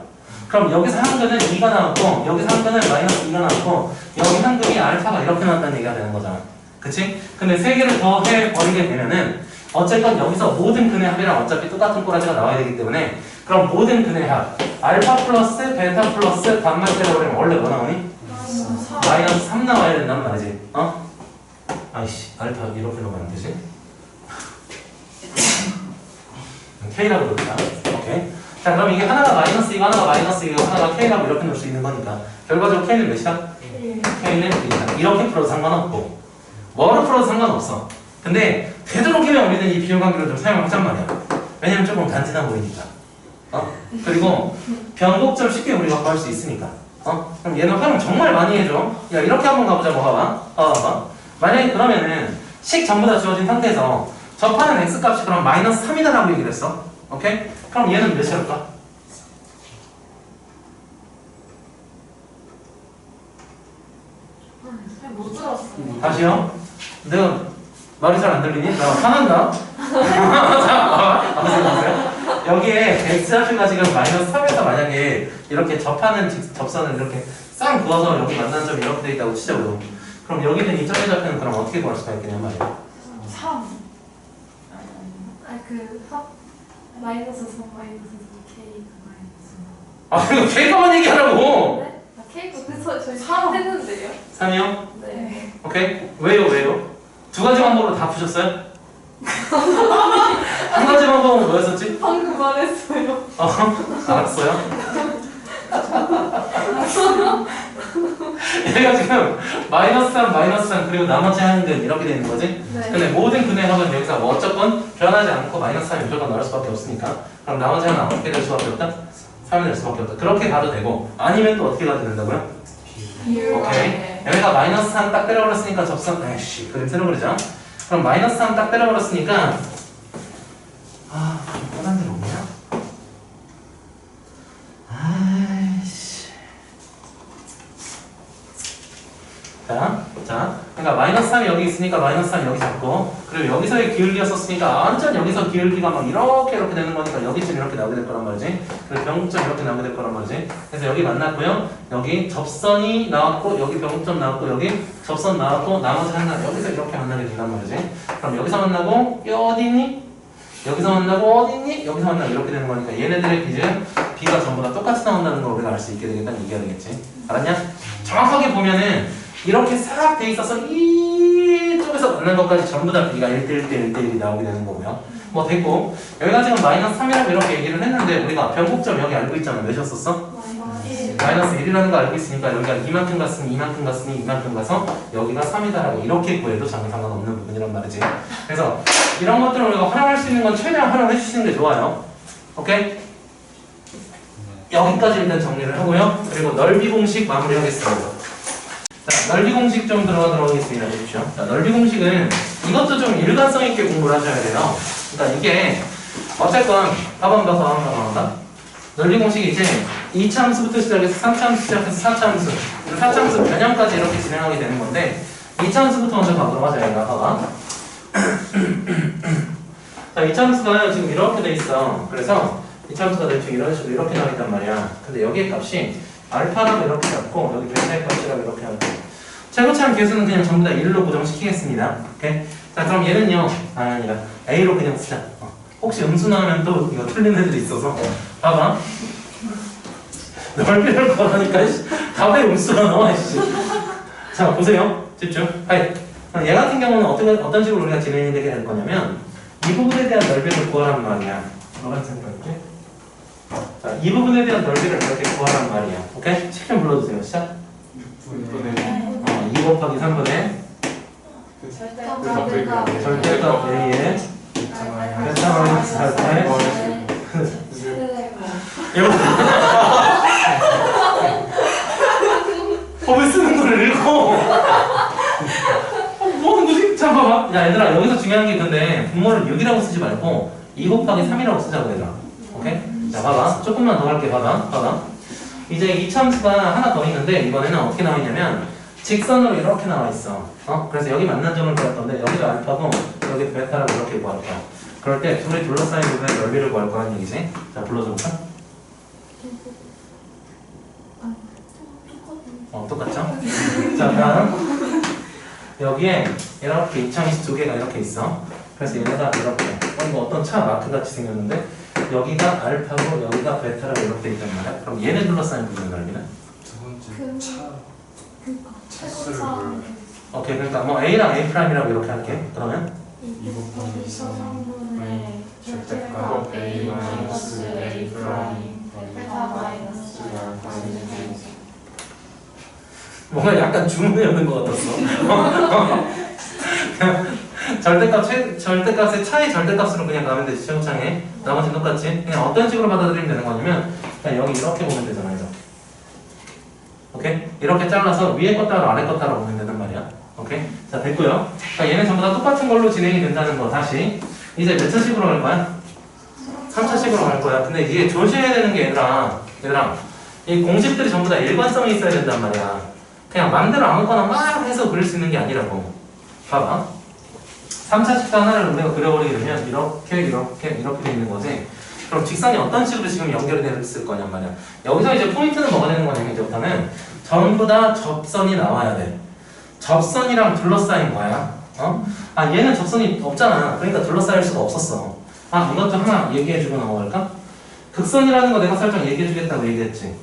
그럼 여기서 한 근은 2가 나왔고 여기서 한 근은 마이너스 2가 나왔고 여기 한 근이 알파가 이렇게 나왔다는 얘기가 되는 거잖아. 그치? 근데 3개를 더 해버리게 되면은 어쨌건 여기서 모든 근의 합이랑 어차피 똑같은 꼬라지가 나와야 되기 때문에 그럼 모든 근의 합 알파 플러스 베타 플러스 반만 때려버리면 원래 뭐 나오니? 마이너스 3 나와야 된단 말이지. 아이씨 알파 이렇게 넣으면 안 되지? K라고 넣자. 오케이. 자 그럼 이게 하나가 마이너스 2고 하나가 마이너스 2고 하나가 K라고 이렇게 넣을 수 있는 거니까 결과적으로 K는 몇이다? K는 1이다. 이렇게 풀어도 상관없고 뭐로 풀어도 상관없어. 근데 되도록이면 우리는 이 비율관계를 좀 사용하잔 말이야. 왜냐면 조금 간지나 보이니까. 그리고 변곡점 쉽게 우리가 구할 수 있으니까. 그럼 얘는 활용 정말 많이 해줘. 야 이렇게 한번 가보자고. 봐봐. 만약에 그러면은 식 전부 다 주어진 상태에서 접하는 x값이 그럼 마이너스 3이다라고 얘기를 했어. 오케이? 그럼 얘는 몇이랄까? 못 들었어요. 다시요? 내가 말이 잘 안 들리니? 나 화난다? 자, 보세요. 여기에 x좌표가 지금 마이너스 3에서 만약에 이렇게 접하는 접선을 이렇게 쌍 그어서 여기 만나는 점이 이렇게 돼 있다고 치자고요. 그럼 여기 있는 이 점의 좌표는 그럼 어떻게 구할 수가 있겠냐 말이에요. 3. 마이너스 3 마이너스 2 K 마이너스 아 이거 K가만 얘기하라고. 네? K가 그래서 저희 3 했는데요? 3이요? 네. 오케이. 왜요? 두 가지 방법으로 다 푸셨어요? 한 가지 방법은 뭐였었지? 방금 말했어요. 알았어요. 얘가 지금 마이너스 3 그리고 나머지 하는데 이렇게 되는 거지? 네. 근데 모든 근의 합은 여기서 뭐 어쨌건 변하지 않고 마이너스 3이 무조건 나올 수밖에 없으니까 그럼 나머지 하나 어떻게 될 수밖에 없다? 3이 될 수밖에 없다. 그렇게 가도 되고 아니면 또 어떻게 가도 된다고요? 오케이. 여기가 마이너스 3 딱 때려버렸으니까 접선 에이씨 그림 새로 그리자. 그럼 마이너스 3 딱 때려버렸으니까 뻔한 데로 없냐? 아이씨. 자, 그러니까 마이너스 3이 여기 있으니까 마이너스 3 여기 잡고 그리고 여기서의 기울기였었으니까 완전 여기서 기울기가 막 이렇게 되는 거니까 여기쯤 이렇게 나오게 될 거란 말이지. 그리고 병점 이렇게 나오게 될 거란 말이지. 그래서 여기 만났고요. 여기 접선이 나왔고 여기 병점 나왔고 여기 접선 나왔고 나머지 하나 여기서 이렇게 만나게 된단 말이지. 그럼 여기서 만나고 어디 있니? 여기서 만나고 어디 있니? 여기서 만나고 이렇게 되는 거니까 얘네들의 빚은 B가 전부 다 똑같이 나온다는 걸 우리가 알 수 있게 되겠다는 얘기가 되겠지. 알았냐? 정확하게 보면은 이렇게 싹 돼 있어서 이쪽에서 만난 것까지 전부 다 B가 1대1이 나오게 되는 거고요. 뭐 됐고 여기가 지금 마이너스 3이라고 이렇게 얘기를 했는데 우리가 변곡점 여기 알고 있잖아. 몇이었었어? 마이너스 1이라는 거 알고 있으니까 여기가 이만큼 갔으니 이만큼 갔으니 이만큼 가서 여기가 3이다라고 이렇게 구해도 전혀 상관없는 부분이란 말이지. 그래서 이런 것들을 우리가 활용할 수 있는 건 최대한 활용해 주시는 게 좋아요. 오케이? 여기까지 일단 정리를 하고요. 그리고 넓이 공식 마무리하겠습니다. 자, 넓이 공식 좀 들어가겠습니다. 보십시오. 자, 넓이 공식은 이것도 좀 일관성 있게 공부를 하셔야 돼요. 그러니까 이게 어쨌건 봐봐. 넓이 공식이 이제 2차함수부터 시작해서 3차함수 시작해서 4차함수 4차함수 변형까지 이렇게 진행하게 되는 건데 2차함수부터 먼저 가보도록 하자. 얘가 봐봐. 자, 2차함수가 지금 이렇게 돼 있어. 그래서 2차함수가 대충 이런 식으로 이렇게 나와있단 말이야. 근데 여기의 값이 알파라고 이렇게 잡고 여기 베타의 값이라고 이렇게 하고 최고차항 계수는 그냥 전부 다 1로 고정시키겠습니다. 오케이? 자, 그럼 얘는요 아니라 A로 그냥 쓰자. 혹시 음수 나오면 또 이거 틀린 애들이 있어서 봐봐. 넓이를 구하라니까 답에 음수가 나와. 자, 보세요. 집중. 하이. 얘 같은 경우는 어떤 식으로 우리가 진행이 되게 될 거냐면 이 부분에 대한 넓이를 구하란 말이야. 뭐라 생각할게? 자, 이 부분에 대한 넓이를 이렇게 구하란 말이야. 오케이? 책 좀 불러주세요. 시작. 2 곱하기 3분의 절대값 A의 베타 마이너스 알파의 왜 쓰는 걸 읽어? 뭐 하는 거지? 자, 봐봐. 야, 얘들아, 여기서 중요한 게 근데 분모를 6이라고 쓰지 말고 2 곱하기 3이라고 쓰자고, 얘들아. 오케이? 자, 봐봐. 조금만 더 할게. 봐봐. 이제 이 참수가 하나 더 있는데 이번에는 어떻게 나와 있냐면 직선으로 이렇게 나와 있어. 그래서 여기 만난 점을 구할 건데 여기가 알파고 여기 베타라고 이렇게 구할 거야. 그럴 때 둘이 둘러싸인 부분의 넓이를 구할 거라는 얘기지. 자, 불러줘볼까? 똑같죠? 자, 다음 여기에 이렇게 이창이 두 개가 이렇게 있어. 그래서 얘네가 이렇게 이거 어떤 차 마크 같이 생겼는데 여기가 알파고 여기가 베타라고 이렇게 돼 있단 말이야. 그럼 얘네 둘러싸인 부분의 넓이는? 두 번째 차수를 오케이, 그러니까 뭐 A랑 A'이라고 이렇게 할게. 그러면 2 곱하기 3분의 절대값 A 마이너스 A 프라임 베타 마이너스 뭔가 약간 주문이었는 것 같았어. 절대값의 차의 절대값으로 그냥 가면 되지. 최고창에 나머지는 똑같지. 그냥 어떤 식으로 받아들이면 되는 거냐면 그냥 여기 이렇게 보면 되잖아. 이렇게. 오케이? 이렇게 잘라서 위에 것 따로 아래 것 따로 보면 되는 말이야. 오케이? 자, 됐고요. 자, 얘는 전부 다 똑같은 걸로 진행이 된다는 거. 다시 이제 몇 차식으로 갈 거야? 3차식으로 갈 거야. 근데 이게 조심해야 되는 게 얘들아 이 공식들이 전부 다 일관성이 있어야 된단 말이야. 그냥 맘대로 아무거나 막 해서 그릴 수 있는 게 아니라고. 봐봐. 3차식 하나를 우리가 그려버리게 되면 이렇게 돼 있는 거지. 그럼 직선이 어떤 식으로 지금 연결이 됐을 거냔 말이야. 여기서 이제 포인트는 뭐가 되는 거냐면 이제부터는 전부 다 접선이 나와야 돼. 접선이랑 둘러싸인 거야. 아 얘는 접선이 없잖아. 그러니까 둘러싸일 수가 없었어. 아 이것도 하나 얘기해주고 넘어갈까? 극선이라는 거 내가 살짝 얘기해주겠다고 얘기했지.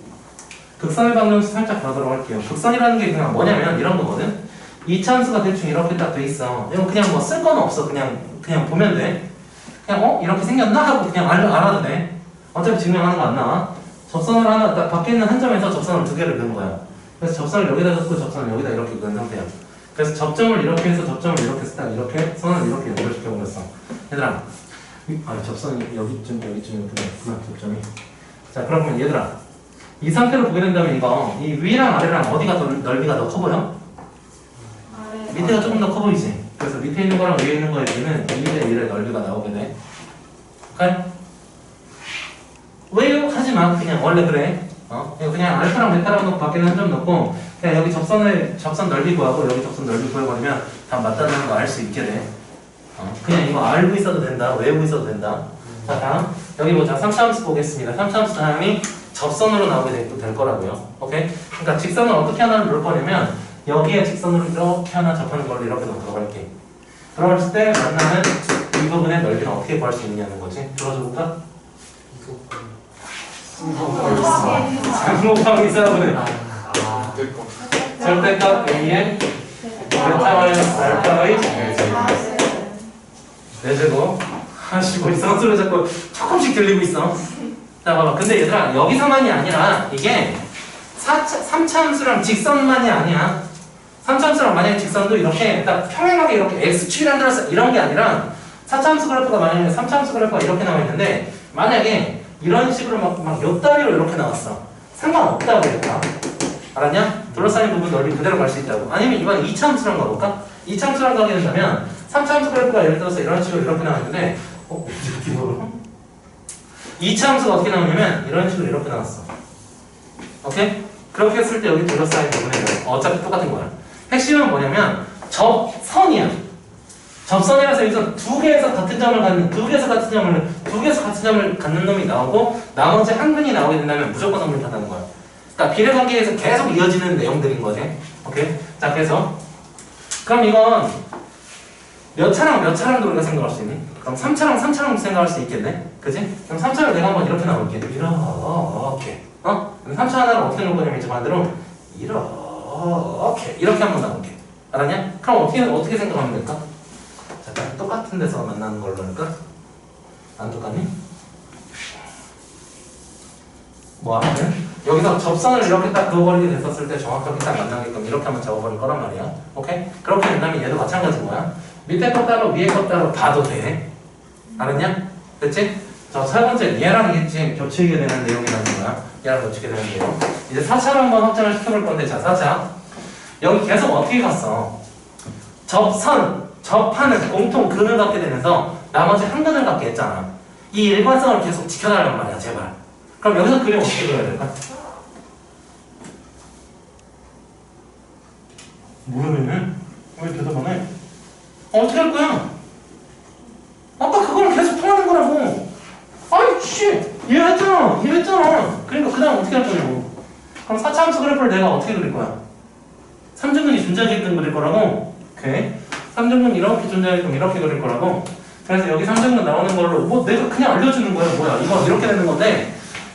극선을 방금 살짝 가도록 할게요. 극선이라는 게 그냥 뭐냐면 이런 거거든. 이차함수가 대충 이렇게 딱 돼 있어. 이건 그냥 뭐 쓸 건 없어. 그냥 보면 돼. 그냥 이렇게 생겼나 하고 그냥 알아도 돼. 어차피 증명하는 거 안 나와. 접선을 하나 딱 밖에 있는 한 점에서 접선을 두 개를 그은 거야. 그래서 접선을 여기다 넣고 접선을 여기다 이렇게 그은 상태야. 그래서 접점을 이렇게 해서 접점을 이렇게 해서 딱 이렇게 선을 이렇게 연결시켜 버렸어. 얘들아, 접선이 여기쯤 이렇게 되었구나 접점이. 자 그러면 얘들아, 이 상태로 보게 된다면 이거 이 위랑 아래랑 어디가 더 넓이가 더 커 보여? 밑에가 조금 더 커 보이지? 그래서 밑에 있는 거랑 위에 있는 거의 비는 2대 1의 넓이가 나오게 돼. 오케이? 왜요? 하지마. 그냥 원래 그래. 그냥 알파랑 베타라고 놓고 밖에는 한 점 넣고 그냥 여기 접선 넓이 구하고 여기 접선 넓이 구해버리면 다 맞다는 거 알 수 있게 돼. 그냥 이거 알고 있어도 된다. 외우고 있어도 된다. 자 다음 여기 보자. 3차함수 보겠습니다. 3차함수 다음이 접선으로 나오게 될 거라고요. 오케이? 그러니까 직선을 어떻게 하나를 놓을 거냐면 여기에 직선으로 이렇게 하나 접하는 걸로 이렇게 놓도록 할게. 그랬을 때 만나는 이 부분의 넓이는 어떻게 구할 수 있느냐는 거지. 들어줘 볼까? 상호방이 있어야보네. 절대값 A의 베타 마이너스 알파의 내제곱 하시고 이상한 소리 자꾸 조금씩 들리고 있어. 자 봐봐. 근데 얘들아 여기서만이 아니라 이게 3차함수랑 직선만이 아니야. 3차함수랑 만약에 직선도 이렇게 딱 평행하게 이렇게 X축이랑 들어서 이런 게 아니라 4차함수 그래프가 만약에 3차함수 그래프가 이렇게 나와 있는데 만약에 이런 식으로 막 옆다리로 이렇게 나왔어. 상관없다고 했다. 알았냐? 둘러싸인 부분 넓이 그대로 갈 수 있다고. 아니면 이번 2차함수랑 가볼까? 2차함수랑 가게 된다면 3차함수 그래프가 예를 들어서 이런 식으로 이렇게 나왔는데 이렇게 나와? 2차함수가 어떻게 나오냐면 이런 식으로 이렇게 나왔어. 오케이? 그렇게 했을 때 여기 둘러싸인 부분에 어차피 똑같은 거야. 핵심은 뭐냐면 접선이야. 접선이라서 여기서 두 개에서 같은 점을 갖는 놈이 나오고 나머지 한 근이 나오게 된다면 무조건 성립한다는 거야. 그러니까 비례관계에서 계속 이어지는 내용들인 거지. 오케이? 자 그래서 그럼 이건 몇 차랑도 우리가 생각할 수 있니? 그럼 3차랑 생각할 수 있겠네? 그지? 그럼 3차를 내가 한번 이렇게 나올게. 이렇게. 3차 하나를 어떻게 놓을 거냐면 이제 반대로 이렇게 한번 나올게. 알았냐? 그럼 어떻게 생각하면 될까? 잠깐 똑같은 데서 만나는 걸로 할까? 안 똑같니? 뭐 하면 여기서 접선을 이렇게 딱 그어버리게 됐었을 때 정확하게 딱 만나게끔 이렇게 한번 잡아버릴 거란 말이야. 오케이? 그렇게 된다면 얘도 마찬가지인 거야. 밑에 것 따로 위에 것 따로 봐도 돼. 알았냐? 됐지? 자, 세 번째 얘랑 이게 겹치게 되는 내용이라는 거야. 얘랑 겹치게 되는 내용. 이제 4차로 한번 확장을 시켜볼 건데, 자 4차 여기 계속 어떻게 갔어? 접하는 공통 근을 갖게 되면서 나머지 한 근을 갖게 했잖아. 이 일관성을 계속 지켜달란 말이야, 제발. 그럼 여기서 그림 어떻게 그려야 될까? 모르면은 왜 대답 안 해? 어떻게 할 거야? 아까 그거랑 계속 통하는 거라고. 아이 씨 이해했잖아. 그러니까 그 다음 어떻게 할 거냐고. 그럼 4차함수 그래프를 내가 어떻게 그릴 거야? 3중근이 존재하게끔 그릴 거라고. 오케이. 3중근 이렇게 존재하게끔 이렇게 그릴 거라고. 그래서 여기 3중근 나오는 걸로 뭐 내가 그냥 알려주는 거야. 뭐야 이거 이렇게 되는 건데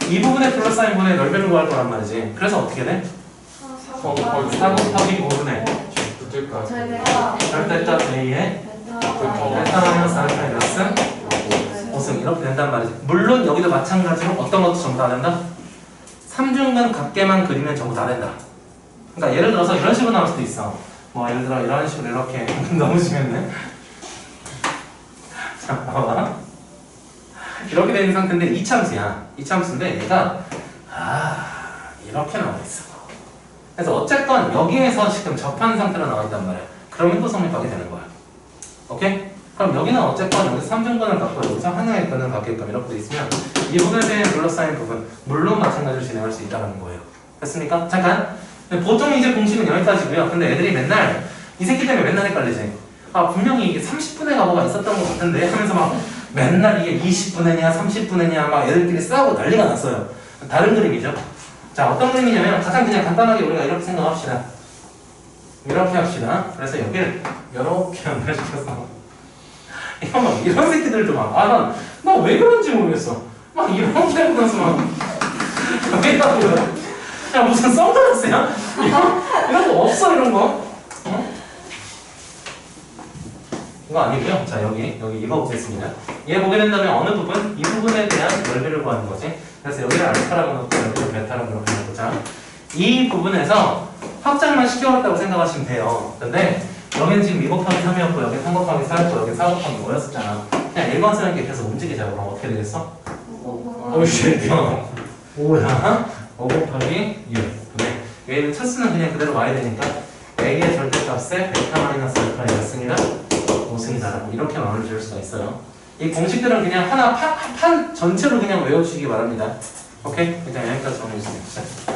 이 부분에 둘러싸인 부분의 넓이를 구할 거란 말이지. 그래서 어떻게 돼? 사곱하기 5분의 절대값 A의 베타 마이너스 알파 마이너스 5승 이렇게 된단 말이지. 물론 여기도 마찬가지로 어떤 것도 전부 다 된다? 3중근 각계만 그리면 전부 다 된다. 그러니까 예를 들어서 이런 식으로 나올 수도 있어. 뭐 예를 들어 이런 식으로 이렇게 너무 심했네. 자 봐봐. 이렇게 되는 상태인데 2차함수인데 얘가 이렇게 나와 있어. 그래서 어쨌건 여기에서 지금 접한 상태로 나와 있단 말이야. 그러면 또 성립하게 되는 거야. 오케이? 그럼 여기는 어쨌건 여기서 3중근을 갖고 여기서 하나의 근을 갖게끔 이렇게 돼 있으면 이 부분에 대해 둘러싸인 부분 물론 마찬가지로 진행할 수 있다는 거예요. 됐습니까? 잠깐. 보통 이제 공식은 여기까지고요. 근데 애들이 맨날 이 새끼 때문에 맨날 헷갈리지. 분명히 이게 30분의 가보가 있었던 것 같은데 하면서 막 맨날 이게 20분의냐 30분의냐 막 애들끼리 싸우고 난리가 났어요. 다른 그림이죠. 자, 어떤 그림이냐면 가장 그냥 간단하게 우리가 이렇게 생각합시다. 이렇게 합시다. 그래서 여기를 이렇게 연결시켜서 이거 막 이런 새끼들도 막 나 왜 그런지 모르겠어. 막 이렇게 하면서 막 왜 이러고요? 야 무슨 선글라스야? 이런 거 없어 이런 거. 어? 이거 아니고요. 자 여기 이거 보겠습니다. 얘 보게 된다면 어느 부분? 이 부분에 대한 넓이를 구하는 거지. 그래서 여기를 알파라고 놓고 여기를 베타라고 이렇게 놓고 자, 이 부분에서 확장만 시켜왔다고 생각하시면 돼요. 근데 여기는 지금 2 곱하기 3이었고 여기 3 곱하기 4였고 여기 4 곱하기 5였었잖아. 그냥 일관성 있게 계속 움직이자. 그럼 어떻게 되겠어? 오씨 5야 5 곱하기 6. 네. 얘는 첫 수는 그냥 그대로 와야 되니까 A의 절대값에 베타 마이너스 알파 1승이라 5승이다라고 이렇게 마음을 지을 수가 있어요. 이 공식들은 그냥 하나 판 전체로 그냥 외워주시기 바랍니다. 오케이? 일단 여기까지 정리해주세요.